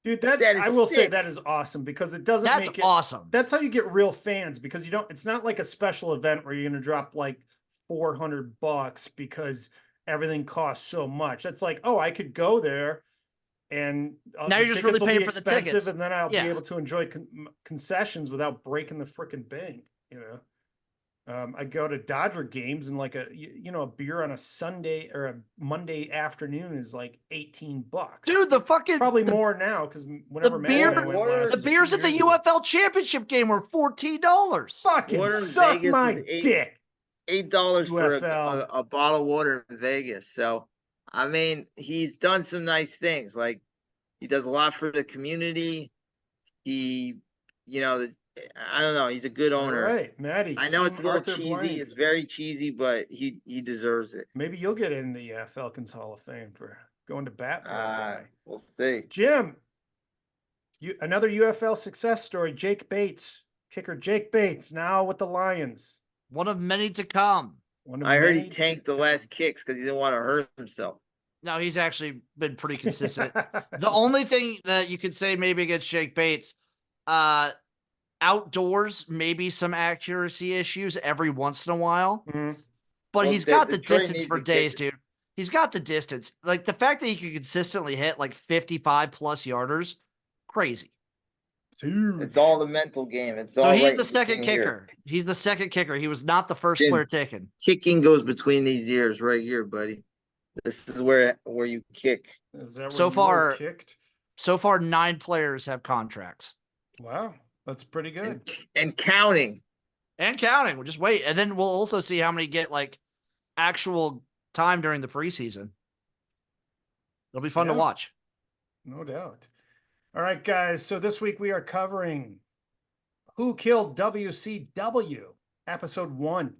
Dude, That I is will say sick. that is awesome because it doesn't That's make it awesome. That's how you get real fans because it's not like a special event where you're going to drop like $400 because everything costs so much. That's like, oh, I could go there and Now the you're just tickets really will paying be for the expensive tickets. and then I'll be Yeah. able to enjoy concessions without breaking the freaking bank, I go to Dodger games and like a beer on a Sunday or a Monday afternoon is like $18. Dude, the fucking Probably more now because whenever Matt beer- and I went last, the was beers 2 at the years ago. UFL championship game were $14. Fucking Water in suck Vegas my was dick. $8 for UFL. a bottle of water in Vegas. So, I mean, he's done some nice things. Like he does a lot for the community. He, I don't know. He's a good All owner. right, Maddie. I know it's a little Arthur cheesy. Blank. It's very cheesy, but he deserves it. Maybe you'll get in the Falcons Hall of Fame for going to bat for that guy. We'll see. Jim, another UFL success story. Jake Bates, kicker Jake Bates, now with the Lions. One of many to come. I heard he tanked the last kicks because he didn't want to hurt himself. No, he's actually been pretty consistent. The only thing that you could say maybe against Jake Bates, outdoors, maybe some accuracy issues every once in a while. Mhm. But Well, he's got the Detroit distance needs for a days, kicker. dude. He's got the distance. Like the fact that he can consistently hit like 55 plus yarders, crazy. It's all the mental game. It's So all he's right the second between here. kicker. He's the second kicker. He was not the first Jim. player taken. Kicking goes between these ears right here, buddy. This is where you kick. Is that where So you were far- kicked? So far, 9 players have contracts Wow, that's pretty good. And counting. and counting. We'll just wait. And then we'll also see how many get like actual time during the preseason. It'll be fun to Yeah. watch. No doubt. All right, guys. So this week we are covering Who Killed WCW, episode 1.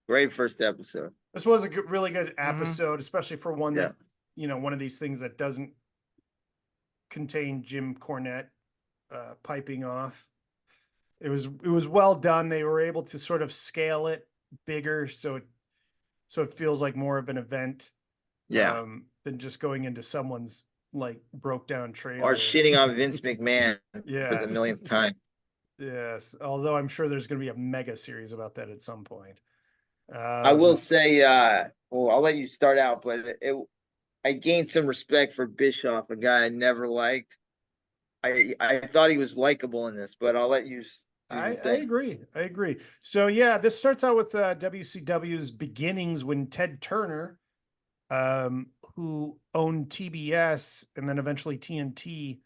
Great first episode. This was a really good episode, especially for one Yeah. that, one of these things that doesn't contain Jim Cornette piping off. It was well done. They were able to sort of scale it bigger, so it feels like more of an event. Yeah. Than just going into someone's like broke down trailer. Or shitting on Vince McMahon for the Yes. millionth time. Yes. Although I'm sure there's going to be a mega series about that at some point. I will say, I'll let you start out, but I gained some respect for Bischoff, a guy I never liked. I thought he was likable in this, but I'll let you do I your thing. agree. I agree. So yeah, this starts out with WCW's beginnings when Ted Turner, who owned TBS and then eventually TNT,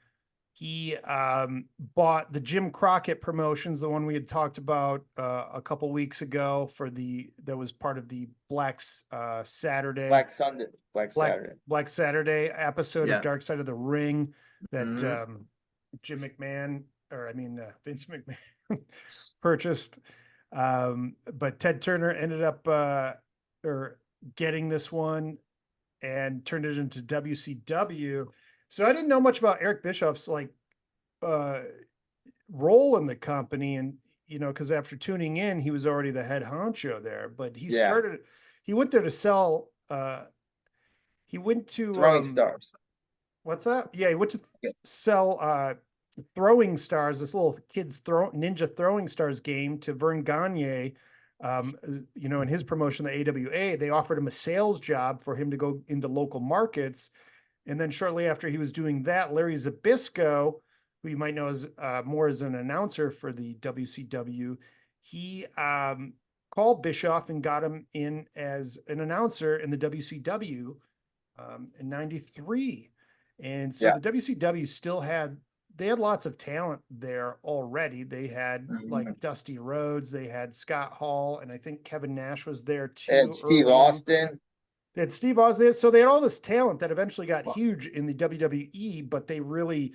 he bought the Jim Crockett Promotions, the one we had talked about a couple weeks ago that was part of the Saturday, Black Sunday, Black Black Saturday. Black Saturday episode Yeah. of Dark Side of the Ring that Mhm. Jim McMahon, or I mean Vince McMahon purchased. But Ted Turner ended up or getting this one and turned it into WCW. So I didn't know much about Eric Bischoff's uh role in the company, and because after tuning in, he was already the head honcho there. But Yeah. he went there to sell he went to Throwing stars. what's that? Yeah, he went to Yeah. sell throwing stars, this little kids ninja throwing stars game to Vern Gagne. In his promotion, the AWA, they offered him a sales job for him to go into local markets. And then shortly after he was doing that, Larry Zbyszko, who you might know as more as an announcer for the WCW, he called Bischoff and got him in as an announcer in the WCW in '93. And so Yeah. the WCW they had lots of talent there already. They had like Mhm. Dusty Rhodes, they had Scott Hall, and I think Kevin Nash was there And too Steve early on. Austin. They had Steve Austin. So they had all this talent that eventually got huge in the WWE, but they really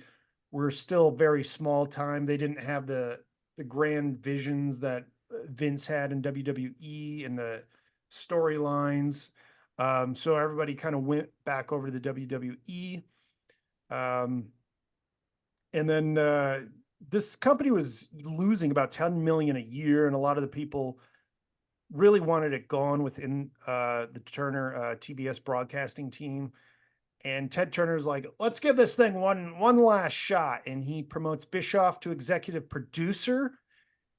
were still very small time. They didn't have the grand visions that Vince had in WWE and the storylines. So everybody kind of went back over to the WWE. Um, and then this company was losing about 10 million a year, and a lot of the people really wanted it gone within the Turner TBS broadcasting team. And Ted Turner's like, let's give this thing one last shot. And he promotes Bischoff to executive producer.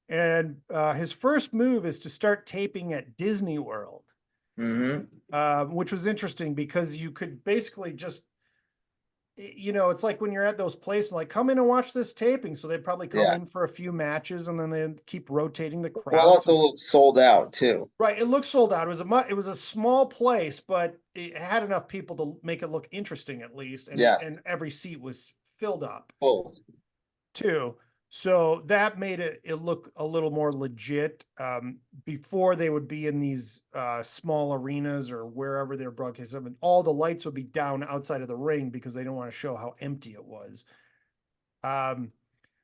And his first move is to start taping at Disney World, which was interesting because you could basically just, it's like when you're at those places, like, come in and watch this taping. So they'd probably come Yeah. in for a few matches, and then they'd keep rotating the Well, crowd. also looked sold out too. Right, it looked sold out. It was a small place, but it had enough people to make it look interesting at least, and Yes. and every seat was filled up Full. too. So that made it look a little more legit. Before they would be in these small arenas or wherever they're broadcasting, and all the lights would be down outside of the ring because they don't want to show how empty it was.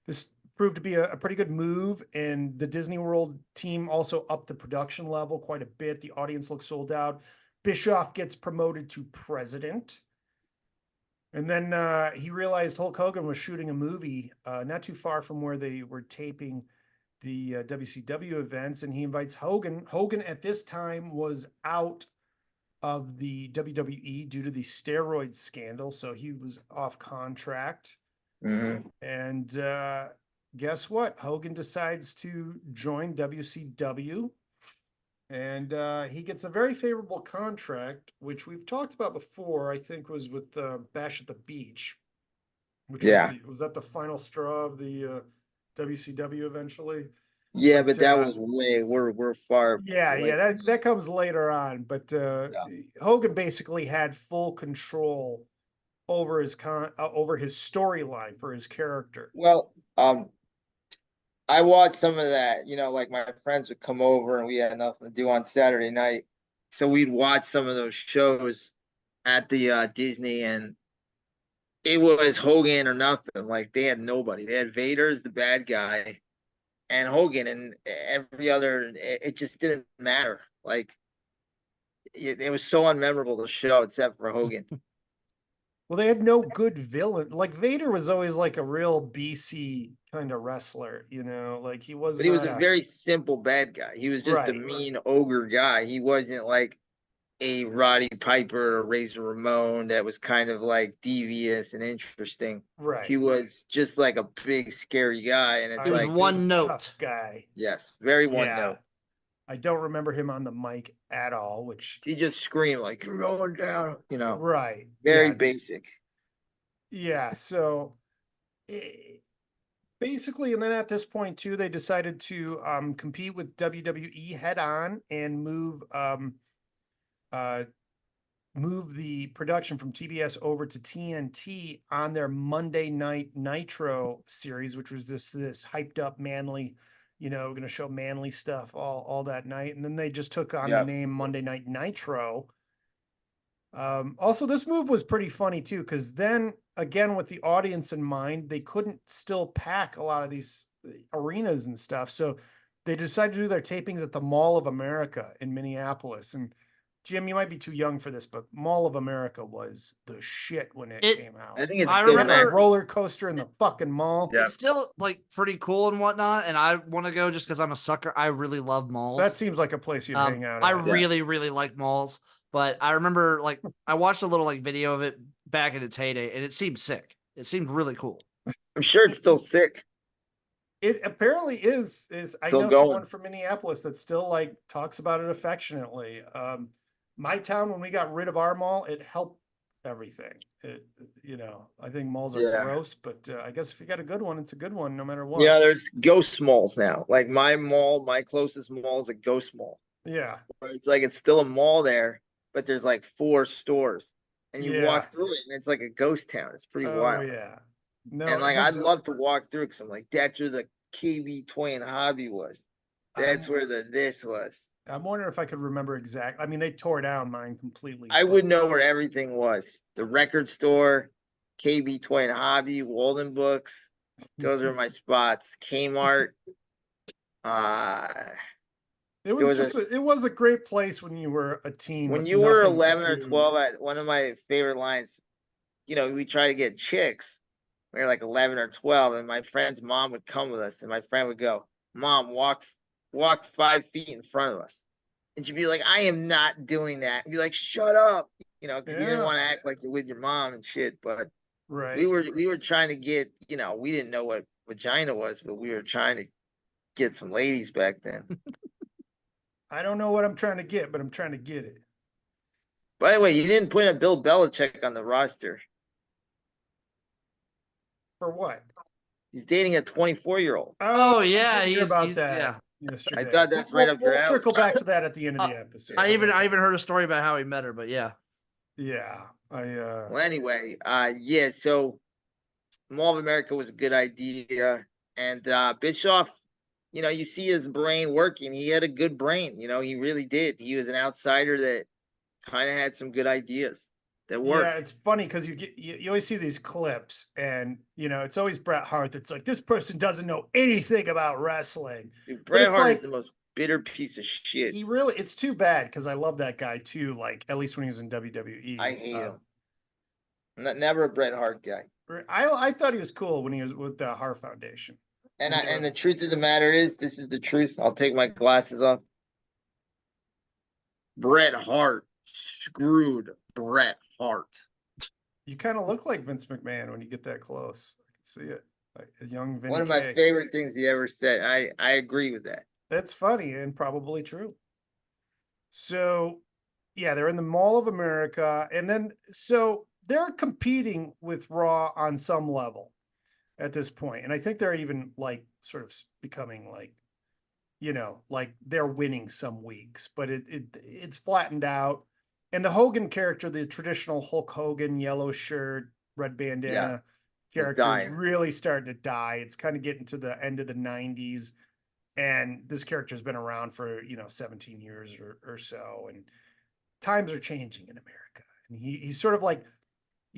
This proved to be a pretty good move, and the Disney World team also upped the production level quite a bit. The audience looked sold out. Bischoff gets promoted to president. And then he realized Hulk Hogan was shooting a movie not too far from where they were taping the WCW events, and he invites Hogan. Hogan at this time was out of the WWE due to the steroid scandal, so he was off contract. And guess what? Hogan decides to join WCW, and he gets a very favorable contract, which we've talked about before. I think was with Bash at the Beach, which was that the final straw of the WCW eventually. Yeah, But but that was we're far yeah, away from that comes later on. But Hogan basically had full control over over his storyline for his character. Well, I watched some of that, like my friends would come over and we had nothing to do on Saturday night. So we'd watch some of those shows at the Disney, and it was Hogan or nothing. Like they had nobody. They had Vader as the bad guy and Hogan, and every other, it just didn't matter. Like it was so unmemorable the show except for Hogan. Well, they had no good villain. Like Vader was always like a real BC kind of wrestler, like he was But he was not a very simple bad guy. He was just a right. mean ogre guy. He wasn't like a Roddy Piper or Razor Ramon that was kind of like devious and interesting. Right. He was just like a big scary guy, and it's He was like one note tough guy. Yes, very one note. I don't remember him on the mic at all, which he just screamed like you're going down, right. Very basic. Yeah, so Basically, and then at this point too, they decided to compete with WWE head on and move the production from TBS over to TNT on their Monday Night Nitro series, which was this hyped up manly, going to show manly stuff all that night. And then they just took on the name Monday Night Nitro. Also, this move was pretty funny too, because then again, with the audience in mind, they couldn't still pack a lot of these arenas and stuff. So they decided to do their tapings at the Mall of America in Minneapolis. And Jim, you might be too young for this, but Mall of America was the shit when it came out. I think it's I still remember- there. roller coaster in the fucking mall. Yeah. It's still like pretty cool and whatnot, and I want to go just because I'm a sucker. I really love malls. That seems like a place you'd hang out I at. really, really like malls, but I remember like I watched a little like video of it back in its heyday, and it seemed sick. It seemed really cool. I'm sure it's still sick. It apparently is I Still know going. someone from Minneapolis that still like talks about it affectionately. My town, when we got rid of our mall, it helped everything. I think malls are Yeah. gross, but I guess if you got a good one, it's a good one no matter what. Yeah, there's ghost malls now. Like my mall, my closest mall is a ghost mall. Yeah. Where it's like it's still a mall there, but there's like 4 stores. And you Yeah. walk through it and it's like a ghost town. It's pretty Oh wild. yeah. No, And like this- I'd love to walk through because I'm like, that's where the KB Toy and Hobby was. That's where this was. I'm wondering if I could remember exactly. I mean, they tore down mine completely. I but- would know where everything was. The record store, KB Toy and Hobby, Walden Books. Those are my spots. Kmart. It was was just it was a great place when you were a teen. When with you were nothing to 11 or do. 12, one of my favorite lines, we try to get chicks. We were like 11 or 12, and my friend's mom would come with us, and my friend would go, "Mom, walk 5 feet in front of us." And she'd be like, "I am not doing that." And be like, "Shut up," because you didn't Yeah. want to act like you're with your mom and shit. But Right. we were trying to get, we didn't know what vagina was, but we were trying to get some ladies back then. I don't know what I'm trying to get, but I'm trying to get it. By the way, you didn't put a Bill Belichick on the roster. For what? He's dating a 24-year-old. Oh, I yeah, did hear he's- about he's- that yeah. yesterday. I thought that's right up your We'll alley. circle back to that at the end of the episode. I even heard a story about how he met her, but yeah. Yeah. Well, anyway, yeah, so Mall of America was a good idea. And Bischoff, you see his brain working. He had a good brain, he really did. He was an outsider that kind of had some good ideas that worked. Yeah, it's funny because you always see these clips, and it's always Bret Hart that's like, this person doesn't know anything about wrestling. Dude, Bret it's Hart like- is the most bitter piece of shit. It's too bad because I love that guy too. Like at least when he was in WWE. I hate him. I'm never a Bret Hart guy. I thought he was cool when he was with the Hart Foundation. And the truth of the matter is, this is the truth. I'll take my glasses off. Bret Hart screwed Bret Hart. You kind of look like Vince McMahon when you get that close. I can see it. Like a young Vinny One of my K. favorite things he ever said. I agree with that. That's funny and probably true. So, yeah, they're in the Mall of America. And then, so they're competing with Raw on some level at this point. And I think they're even like sort of becoming like, like they're winning some weeks, but it's flattened out. And the Hogan character, the traditional Hulk Hogan, yellow shirt, red bandana character is dying. really starting to die. It's kind of getting to the end of the 90s. And this character has been around for, 17 years or so. And times are changing in America. And he's sort of like,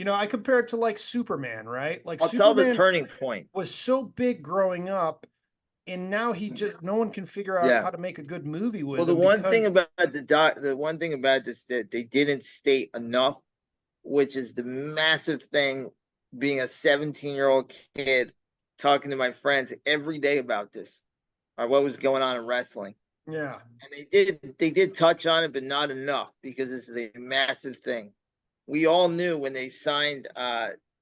I compare it to like Superman, right? Like I'll tell the Superman turning point. was so big growing up. And now no one can figure out Yeah. how to make a good movie with Well, him the one because- thing about this that they didn't state enough, which is the massive thing, being a 17-year-old kid talking to my friends every day about this, or what was going on in wrestling. Yeah. And they did touch on it, but not enough, because this is a massive thing. We all knew when they signed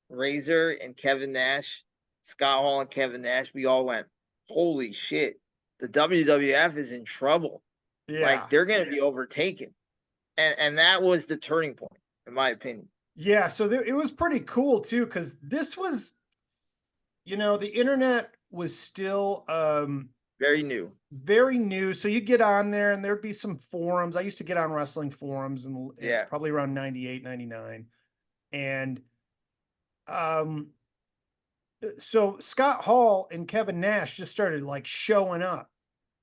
Razor and Kevin Nash, Scott Hall and Kevin Nash, we all went, holy shit, the WWF is in trouble. Yeah. Like they're going to be overtaken. And that was the turning point, in my opinion. Yeah. So it was pretty cool too, because this was, the internet was still Very new. very new. So you get on there and there'd be some forums. I used to get on wrestling forums and Yeah. probably around 98, 99. And so Scott Hall and Kevin Nash just started like showing up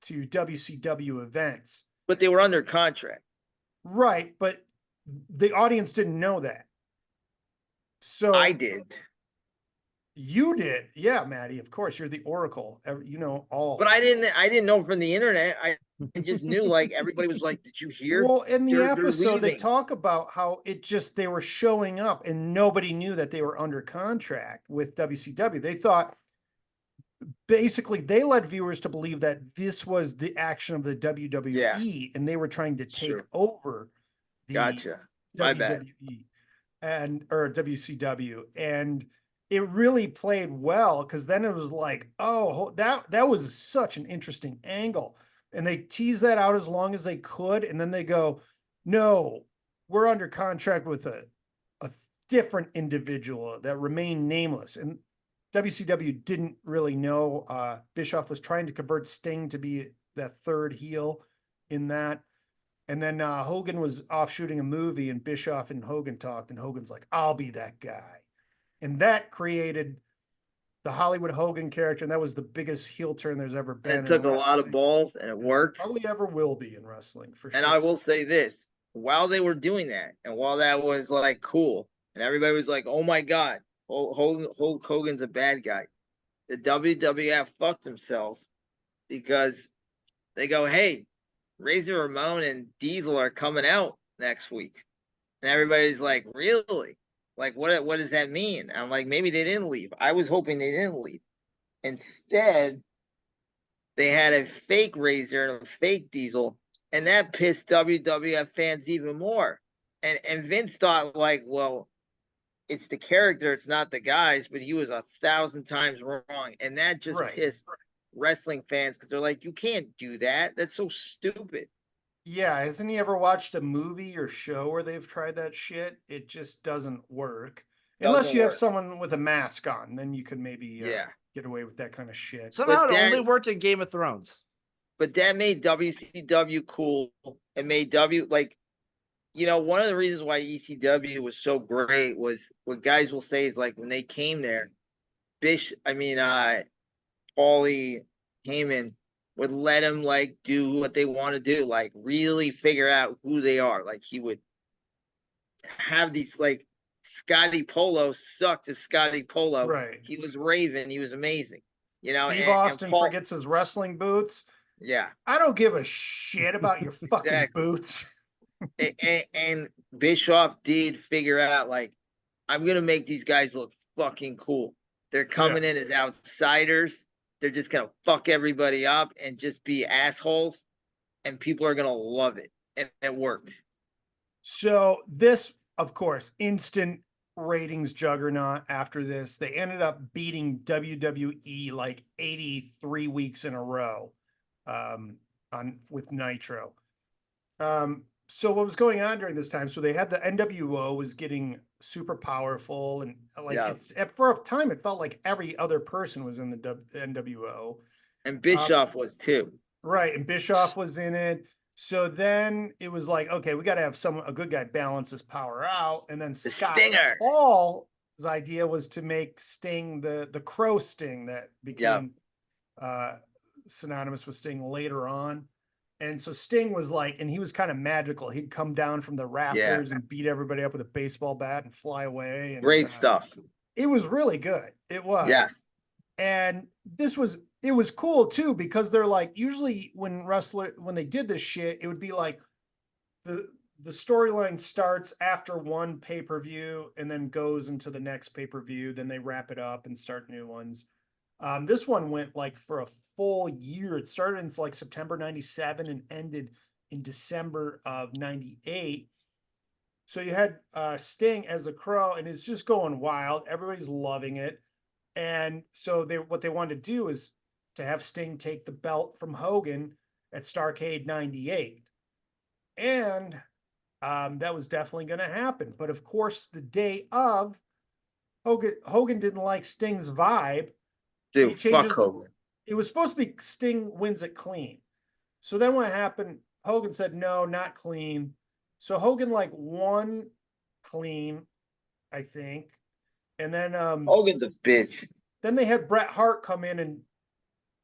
to WCW events. But they were under contract. Right, but the audience didn't know that. So I did. You did. Yeah, Maddie, of course. You're the Oracle. You know all. But I didn't know from the internet. I just knew, like, everybody was like, did you hear? Well, in the They're episode, they leaving. talk about how they were showing up and nobody knew that they were under contract with WCW. They thought, basically, they led viewers to believe that this was the action of the WWE and they were trying to take over the Gotcha. My bad. WWE or WCW. And it really played well because then it was like, oh, that was such an interesting angle. And they teased that out as long as they could. And then they go, no, we're under contract with a different individual that remained nameless. And WCW didn't really know. Bischoff was trying to convert Sting to be that third heel in that. And then Hogan was off shooting a movie and Bischoff and Hogan talked and Hogan's like, I'll be that guy. And that created the Hollywood Hogan character. And that was the biggest heel turn there's ever been. It took a lot of balls and it worked. Probably ever will be in wrestling for sure. And I will say this, while they were doing that and while that was like cool and everybody was like, oh my God, Hulk Hogan's a bad guy. The WWF fucked themselves because they go, hey, Razor Ramon and Diesel are coming out next week. And everybody's like, really? Like, what does that mean? I'm like, maybe they didn't leave. I was hoping they didn't leave. Instead, they had a fake Razor and a fake Diesel, and that pissed WWF fans even more. And Vince thought, like, well, it's the character, it's not the guys, but he was 1,000 times wrong. And that just pissed wrestling fans because they're like, you can't do that. That's so stupid. Yeah, hasn't he ever watched a movie or show where they've tried that shit? It just doesn't work. Unless you have someone with a mask on, then you could maybe get away with that kind of shit. Somehow it only worked in Game of Thrones. But that made WCW cool. It made one of the reasons why ECW was so great was what guys will say is like when they came there, Paulie Heyman would let him like do what they want to do, like really figure out who they are. Like he would have these like Scotty Polo sucked as Scotty Polo. Right. He was Raven. He was amazing. You know, Steve Austin forgets his wrestling boots. Yeah. I don't give a shit about your fucking boots. and Bischoff did figure out like, I'm going to make these guys look fucking cool. They're coming in as outsiders. They're just going to fuck everybody up and just be assholes. And people are going to love it. And it worked. So this, of course, instant ratings juggernaut after this. They ended up beating WWE like 83 weeks in a row with Nitro. So what was going on during this time? So they had the NWO was getting super powerful and like for a time it felt like every other person was in the NWO. And Bischoff was too. Right, and Bischoff was in it. So then it was like, okay, we got to have a good guy balance his power out. And then Scott Hall's idea was to make Sting the Crow Sting that became synonymous with Sting later on. And so Sting was like, and he was kind of magical. He'd come down from the rafters and beat everybody up with a baseball bat and fly away. And, great stuff. It was really good. It was. Yes. And it was cool too, because they're like, usually when they did this shit, it would be like the storyline starts after one pay-per-view and then goes into the next pay-per-view. Then they wrap it up and start new ones. This one went like for a full year. It started in like September 97 and ended in December of 98. So you had Sting as the Crow and it's just going wild. Everybody's loving it. And so what they wanted to do is to have Sting take the belt from Hogan at Starrcade 98. And that was definitely going to happen. But of course, the day of, Hogan didn't like Sting's vibe. Dude, he fuck changes. Hogan. It was supposed to be Sting wins it clean. So then what happened? Hogan said, no, not clean. So Hogan like won clean, I think. And then Hogan's a bitch. then they had Bret Hart come in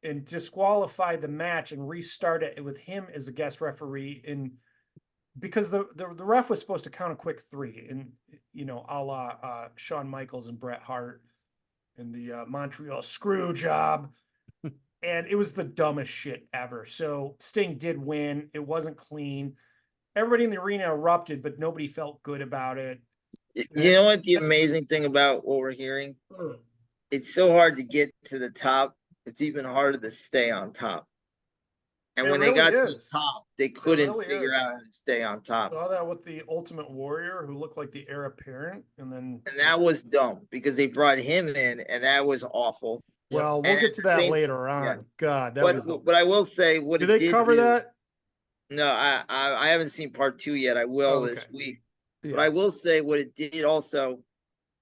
and disqualify the match and restart it with him as a guest referee. And because the ref was supposed to count a quick 3, and a la Shawn Michaels and Bret Hart and the Montreal screw job. And it was the dumbest shit ever. So Sting did win. It wasn't clean. Everybody in the arena erupted, but nobody felt good about it. You know what the amazing thing about what we're hearing? It's so hard to get to the top. It's even harder to stay on top. And when they got to the top, they couldn't figure out how to stay on top. Saw that with the Ultimate Warrior, who looked like the heir apparent, and that was dumb because they brought him in, and that was awful. Well, we'll get to that later on. Yeah. God, that was. But I will say, what did they cover that? No, I haven't seen part 2 yet. I will this week. Yeah. But I will say, what it did also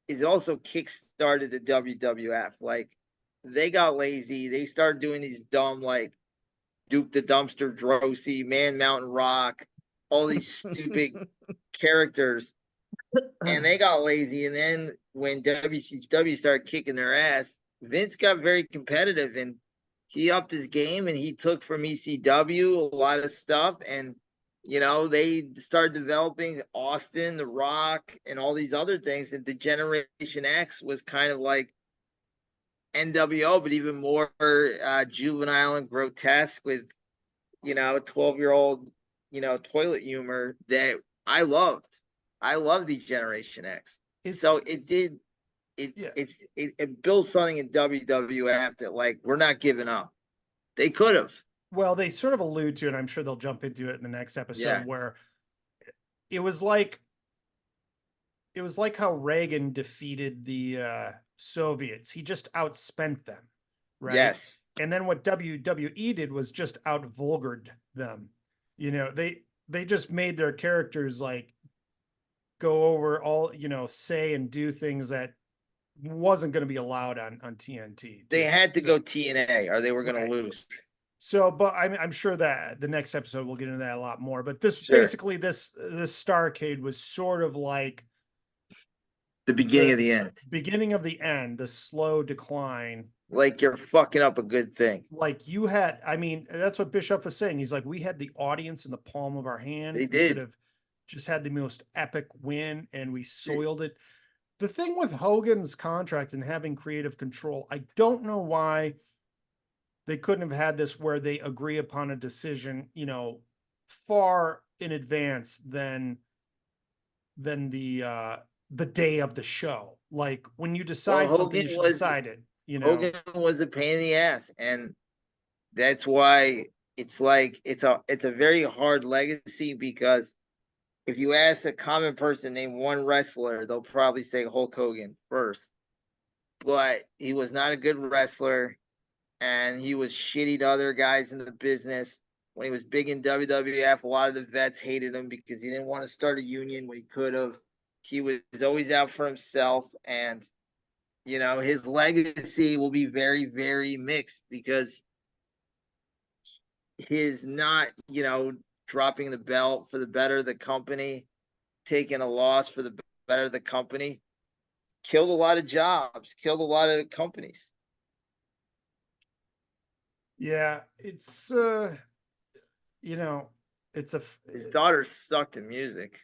is it also kickstarted the WWF. Like, they got lazy. They started doing these dumb, like, Duke the Dumpster Drosy, Man Mountain Rock, all these stupid characters. And they got lazy. And then when WCW started kicking their ass, Vince got very competitive, and he upped his game, and he took from ECW a lot of stuff. And, they started developing Austin, The Rock, and all these other things. And the Generation X was kind of like NWO, but even more juvenile and grotesque with, 12-year-old, toilet humor that I loved. I love these Generation X. So it did. It built something in WWF that, like, we're not giving up. They could have. Well, they sort of allude to it. I'm sure they'll jump into it in the next episode, where it was like how Reagan defeated the Soviets. He just outspent them, right? Yes. And then what WWE did was just out-vulgared them. They just made their characters like go over all, say and do things that wasn't going to be allowed on TNT. They had to go TNA, or they were going to lose. So, but I'm sure that the next episode we'll get into that a lot more. But basically this Starrcade was sort of like the beginning of the end. Beginning of the end, the slow decline. Like, you're fucking up a good thing. Like, that's what Bischoff was saying. He's like, we had the audience in the palm of our hand. They did. We could have just had the most epic win, and we soiled it. The thing with Hogan's contract and having creative control, I don't know why they couldn't have had this where they agree upon a decision, far in advance than the day of the show. Like, when you decide something, you should decide it. Hogan was a pain in the ass, and that's why it's like it's a very hard legacy, because if you ask a common person, name one wrestler, they'll probably say Hulk Hogan first. But he was not a good wrestler, and he was shitty to other guys in the business. When he was big in WWF, a lot of the vets hated him because he didn't want to start a union when he could have. He was always out for himself, and his legacy will be very, very mixed, because his not, dropping the belt for the better of the company, taking a loss for the better of the company, killed a lot of jobs, killed a lot of companies. Yeah, it's it's his daughter sucked at music.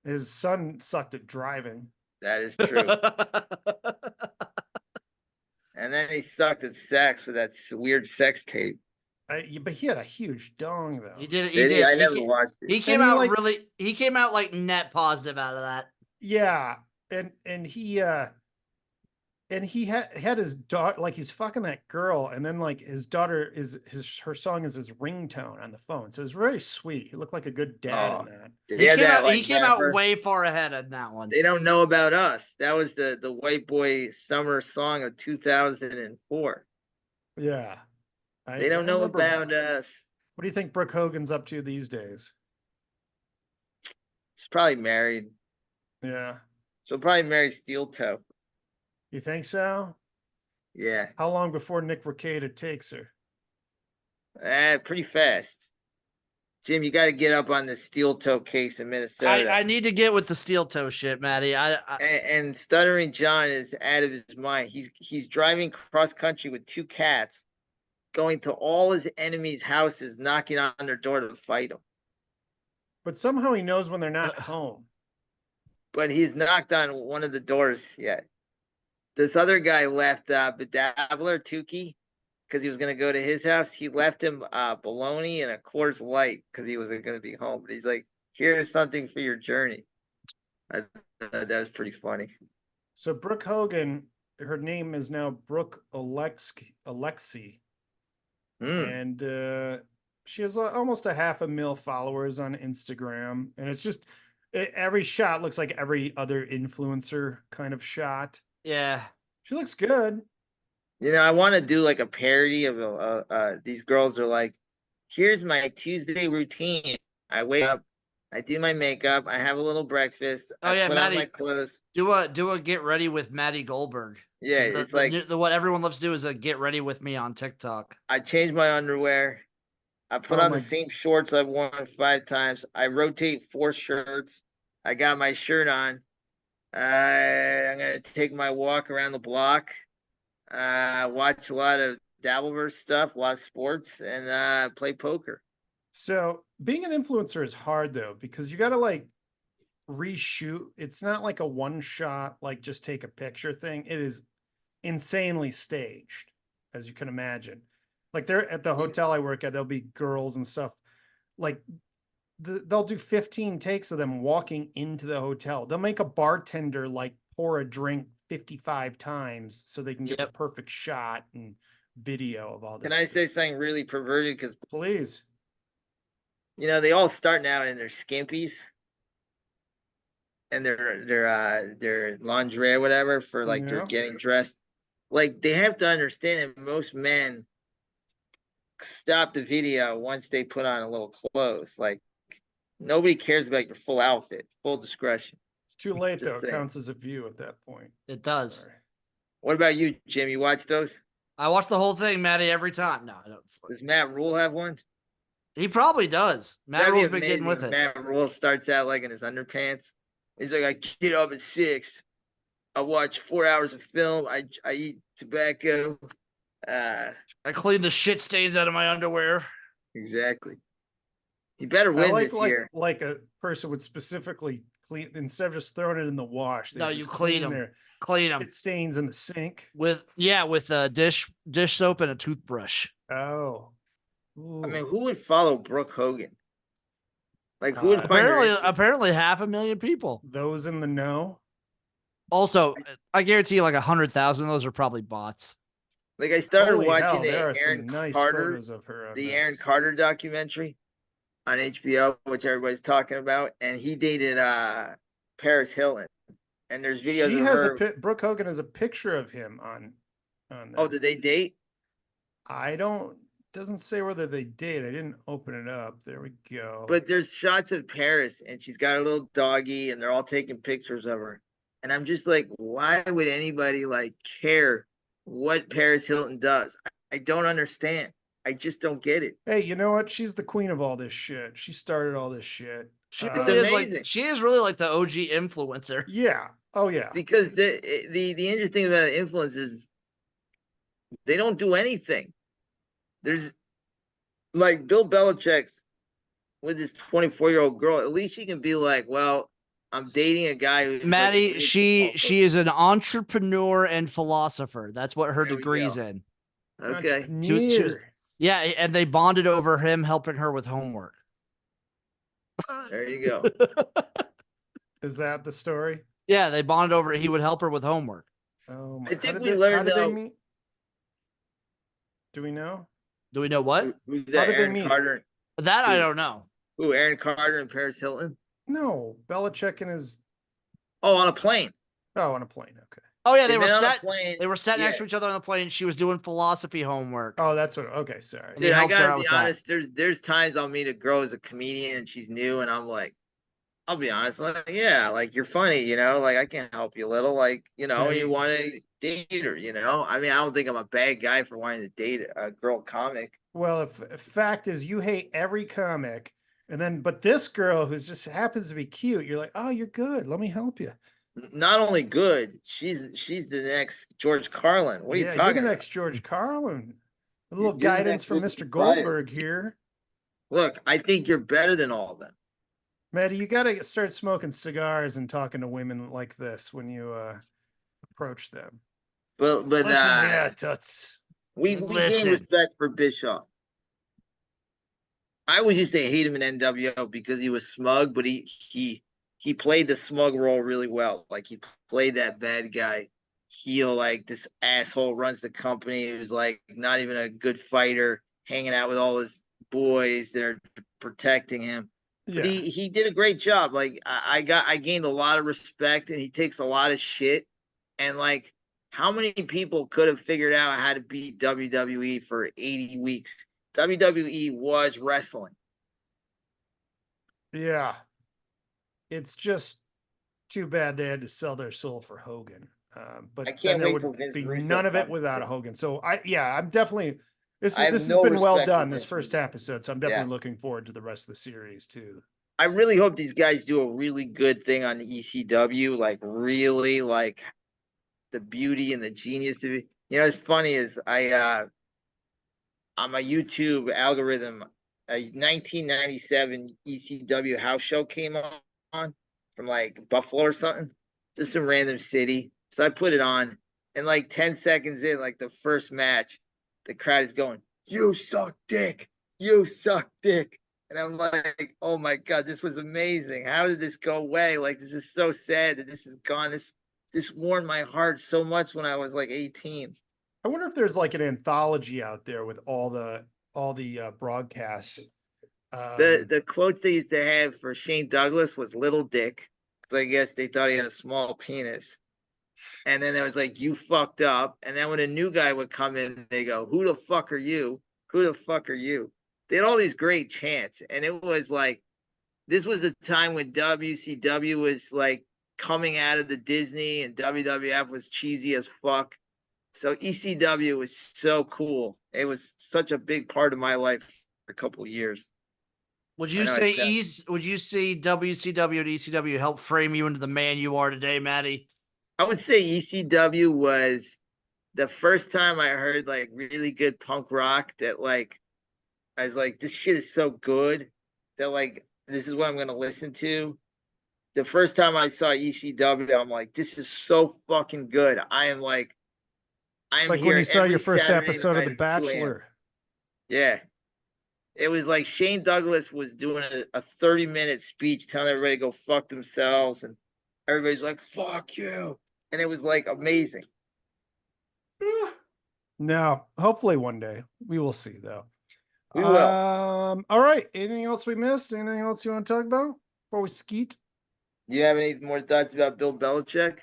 His son sucked at driving. That is true. And then he sucked at sex with that weird sex tape. But he had a huge dong, though. He did. I never watched it. He came out he came out like net positive out of that. Yeah, and he had his daughter, like, he's fucking that girl, and then, like, his daughter her song is his ringtone on the phone. So it was very sweet. He looked like a good dad in that. He came out way far ahead in that one. They Don't Know About Us. That was the white boy summer song of 2004. Yeah. They Don't Know About Us. What do you think Brooke Hogan's up to these days? She's probably married. Yeah. She'll probably marry Steel Toe. You think so? Yeah. How long before Nick Rekieta takes her? Pretty fast. Jim, you got to get up on the steel toe case in Minnesota. I need to get with the steel toe shit, Maddie. And Stuttering John is out of his mind. He's driving cross country with 2 cats, going to all his enemies' houses, knocking on their door to fight them. But somehow he knows when they're not home. But he's knocked on one of the doors yet. This other guy left Bedabbler Tukey because he was going to go to his house. He left him bologna and a Coors Light because he wasn't going to be home. But he's like, here's something for your journey. That was pretty funny. So Brooke Hogan, her name is now Brooke Alexi. And she has almost 500,000 followers on Instagram. And it's just, every shot looks like every other influencer kind of shot. Yeah. She looks good. You know, I want to do like a parody of these girls are like, here's my Tuesday routine. I wake up, I do my makeup, I have a little breakfast, I put on my clothes. Do a get ready with Maddie Goldberg. Yeah, it's like what everyone loves to do is a get ready with me on TikTok. I change my underwear. I put on the same shorts I've worn 5 times. I rotate 4 shirts. I got my shirt on. I'm gonna take my walk around the block. Watch a lot of Dabbleverse stuff, a lot of sports, and play poker. So being an influencer is hard though, because you got to like reshoot. It's not like a one shot, like just take a picture thing. It is insanely staged, as you can imagine. Like they're at the hotel I work at, there'll be girls and stuff. Like they'll do 15 takes of them walking into the hotel. They'll make a bartender like pour a drink 55 times so they can get the perfect shot and video of all this. Can I say something really perverted? Because please, you know, they all start now in their skimpies and their lingerie or whatever for like they're getting dressed. Like they have to understand that most men stop the video once they put on a little clothes. Like nobody cares about your full outfit, full discretion. It's too late though. It counts as a view at that point. It does. Sorry. What about you, Jim? You watch those? I watch the whole thing, Maddie, every time. No, I don't. Does Matt Rule have one? He probably does. Matt Rule's been getting with it. Matt Rule starts out like in his underpants. He's like, I get up at 6. I watch 4 hours of film. I eat tobacco. I clean the shit stains out of my underwear. Exactly. He better win this year. Like a person would specifically clean instead of just throwing it in the wash. No, you clean them. Clean them. It stains in the sink with dish soap and a toothbrush. Oh, ooh. I mean, who would follow Brooke Hogan? Like who would apparently 500,000 people. Those in the know. Also, I guarantee you, like 100,000 of those are probably bots. Like I started watching the Aaron Carter documentary on HBO, which everybody's talking about, and he dated Paris Hilton. And there's videos. She has Brooke Hogan has a picture of him on. Oh, did they date? Doesn't say whether they date. I didn't open it up. There we go. But there's shots of Paris, and she's got a little doggy, and they're all taking pictures of her. And I'm just like, why would anybody like care what Paris Hilton does? I don't understand. I just don't get it. Hey, you know what? She's the queen of all this shit. She started all this shit. She is really like the OG influencer. Yeah. Oh yeah. Because the interesting about influencers, they don't do anything. There's like Bill Belichick's with his 24-year-old girl. At least she can be like, well, I'm dating a guy who's Maddie, like she is an entrepreneur and philosopher. That's what her degree's in. Okay. She was, yeah, and they bonded over him helping her with homework. There you go. Is that the story? Yeah, they bonded over he would help her with homework. Oh my. I think we learned though. Do we know? Do we know what? Who's that? Aaron Carter. That I don't know. Who? Aaron Carter and Paris Hilton? No, Belichick and his. Oh, on a plane. Oh, on a plane. Okay. Oh yeah, they were sat next to each other on the plane. She was doing philosophy homework. Oh, that's what. Okay, sorry. Dude, I gotta be honest. There's times I'll meet a girl as a comedian and she's new, and I'm like, I'll be honest, like, yeah, like you're funny, like I can help you a little, like, Yeah, you want to date her, I mean, I don't think I'm a bad guy for wanting to date a girl comic. well, if fact is you hate every comic, and then but this girl who's just happens to be cute, you're like, oh, you're good. Let me help you. Not only good, she's the next George Carlin. What are you Yeah, you're the talking about? next George Carlin. A little You're the guidance next from Richard Mr. Pryor. Goldberg here. Look, I think you're better than all of them. Maddie, you got to start smoking cigars and talking to women like this when you approach them. But Listen here, Toots. we gain Listen. respect for Bischoff. I always used to hate him in NWO because he was smug, but he played the smug role really well. Like he played that bad guy heel, like this asshole runs the company who's like not even a good fighter, hanging out with all his boys that are protecting him. But Yeah. he did a great job. Like I gained a lot of respect, and he takes a lot of shit. And like, how many people could have figured out how to beat WWE for 80 weeks? WWE was wrestling. Yeah. It's just too bad they had to sell their soul for Hogan. I But then can't there wait till would Vince be Russo none of it comes without a back. Hogan. So I'm definitely I have this has no been well respect for done, this Vince first Russo. episode. So I'm Yeah. definitely looking forward to the rest of the series too. I really hope these guys do a really good thing on the ECW, like really like the beauty and the genius of it. It's funny is on my YouTube algorithm, a 1997 ECW house show came on from like Buffalo or something, just some random city. So I put it on, and like 10 seconds in, like the first match, the crowd is going, "You suck dick, you suck dick," and I'm like, "Oh my god, this was amazing! How did this go away? Like this is so sad that this is gone. This warmed my heart so much when I was like 18." I wonder if there's like an anthology out there with all the broadcasts. The quotes they used to have for Shane Douglas was "little dick," because I guess they thought he had a small penis. And then there was like, "You fucked up." And then when a new guy would come in, they go, "Who the fuck are you? Who the fuck are you?" They had all these great chants, and it was like, this was the time when WCW was like coming out of the Disney, and WWF was cheesy as fuck. So ECW was so cool. It was such a big part of my life for a couple of years. Would I you know say it's would you see WCW and ECW help frame you into the man you are today, Matty? I would say ECW was the first time I heard like really good punk rock that like I was like, this shit is so good that like this is what I'm gonna listen to. The first time I saw ECW, I'm like, this is so fucking good. I am It's like when here you saw your every first Saturday episode of night The at 2 a.m. Bachelor. Yeah. It was like Shane Douglas was doing a 30-minute speech telling everybody to go fuck themselves, and everybody's like, fuck you. And it was like amazing. No, hopefully one day we will see though. We will. All right. Anything else we missed? Anything else you want to talk about before we skeet? Do you have any more thoughts about Bill Belichick?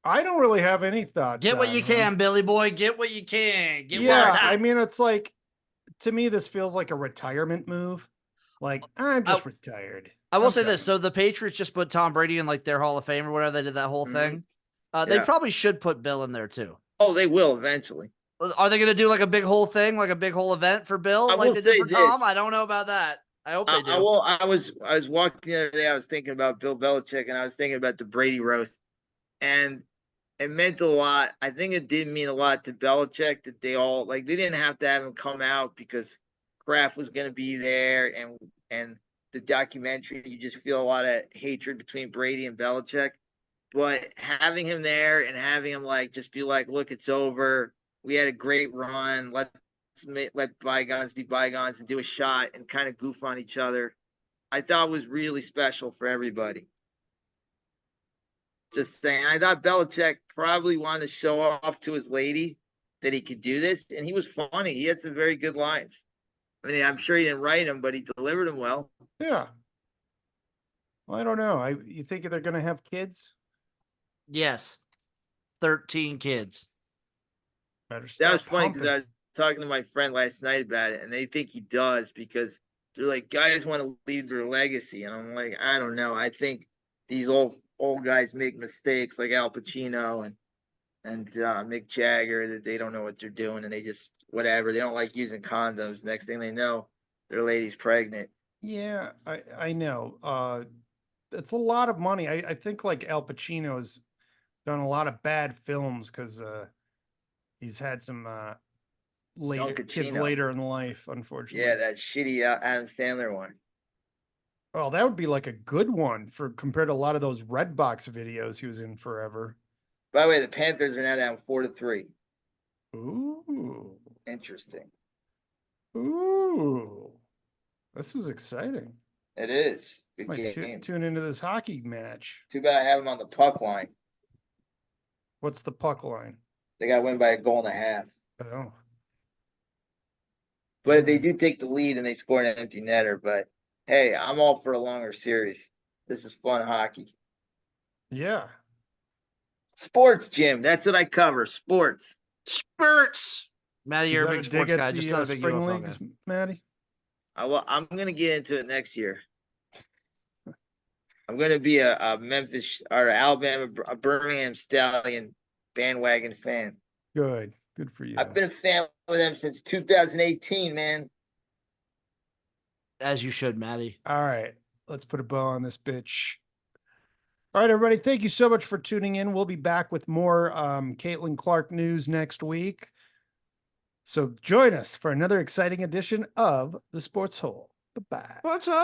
I don't really have any thoughts. Get what on you him. can, Billy boy. Get what you can. Get Yeah, what's hot. I mean, it's like to me, this feels like a retirement move. Like I'm just retired. I will I'm say done. this. So the Patriots just put Tom Brady in like their Hall of Fame or whatever. They did that whole Mhm. thing. They Yeah. probably should put Bill in there too. Oh, they will eventually. Are they going to do like a big whole thing, like a big whole event for Bill, I like will they did say for Tom? this. I don't know about that. I hope they do. I will. I was walking the other day. I was thinking about Bill Belichick, and I was thinking about the Brady roast, and it meant a lot. I think it did mean a lot to Belichick that they all like. They didn't have to have him come out because Kraft was going to be there, and the documentary. You just feel a lot of hatred between Brady and Belichick, but having him there and having him like just be like, "Look, it's over. We had a great run. Let bygones be bygones and do a shot and kind of goof on each other." I thought was really special for everybody. Just saying, I thought Belichick probably wanted to show off to his lady that he could do this, and he was funny. He had some very good lines. I mean, I'm sure he didn't write them, but he delivered them well. Yeah. Well, I don't know. You think they're going to have kids? Yes. 13 kids. Better That start was funny because pumping. I was talking to my friend last night about it, and they think he does because they're like, guys want to leave their legacy. And I'm like, I don't know. I think these old guys make mistakes like Al Pacino and Mick Jagger, that they don't know what they're doing and they just whatever. They don't like using condoms. Next thing they know, their lady's pregnant. Yeah, I know. It's a lot of money. I think like Al Pacino's done a lot of bad films because he's had some later kids Pacino. later in life, unfortunately. Yeah, that shitty Adam Sandler one. Well, that would be like a good one for compared to a lot of those Redbox videos he was in forever. By the way, the Panthers are now down 4-3. Ooh. Interesting. Ooh. This is exciting. It is. Good Might game. tune into this hockey match. Too bad I have them on the puck line. What's the puck line? They got to win by a goal and a half. Oh. But if they do take the lead and they score an empty netter, but hey, I'm all for a longer series. This is fun hockey. Yeah. Sports, Jim. That's what I cover. Sports. Spurts. Maddie, Is you're a that big a dig sports at guy, the just not a big spring UFO leagues, guy. Maddie? I'm going to get into it next year. I'm going to be a Memphis or Alabama, a Birmingham Stallion bandwagon fan. Good. Good for you. I've been a fan with them since 2018, man. As you should, Maddie. All right. Let's put a bow on this bitch. All right, everybody. Thank you so much for tuning in. We'll be back with more Caitlin Clark news next week. So join us for another exciting edition of The Sports Hole. Bye-bye. What's up?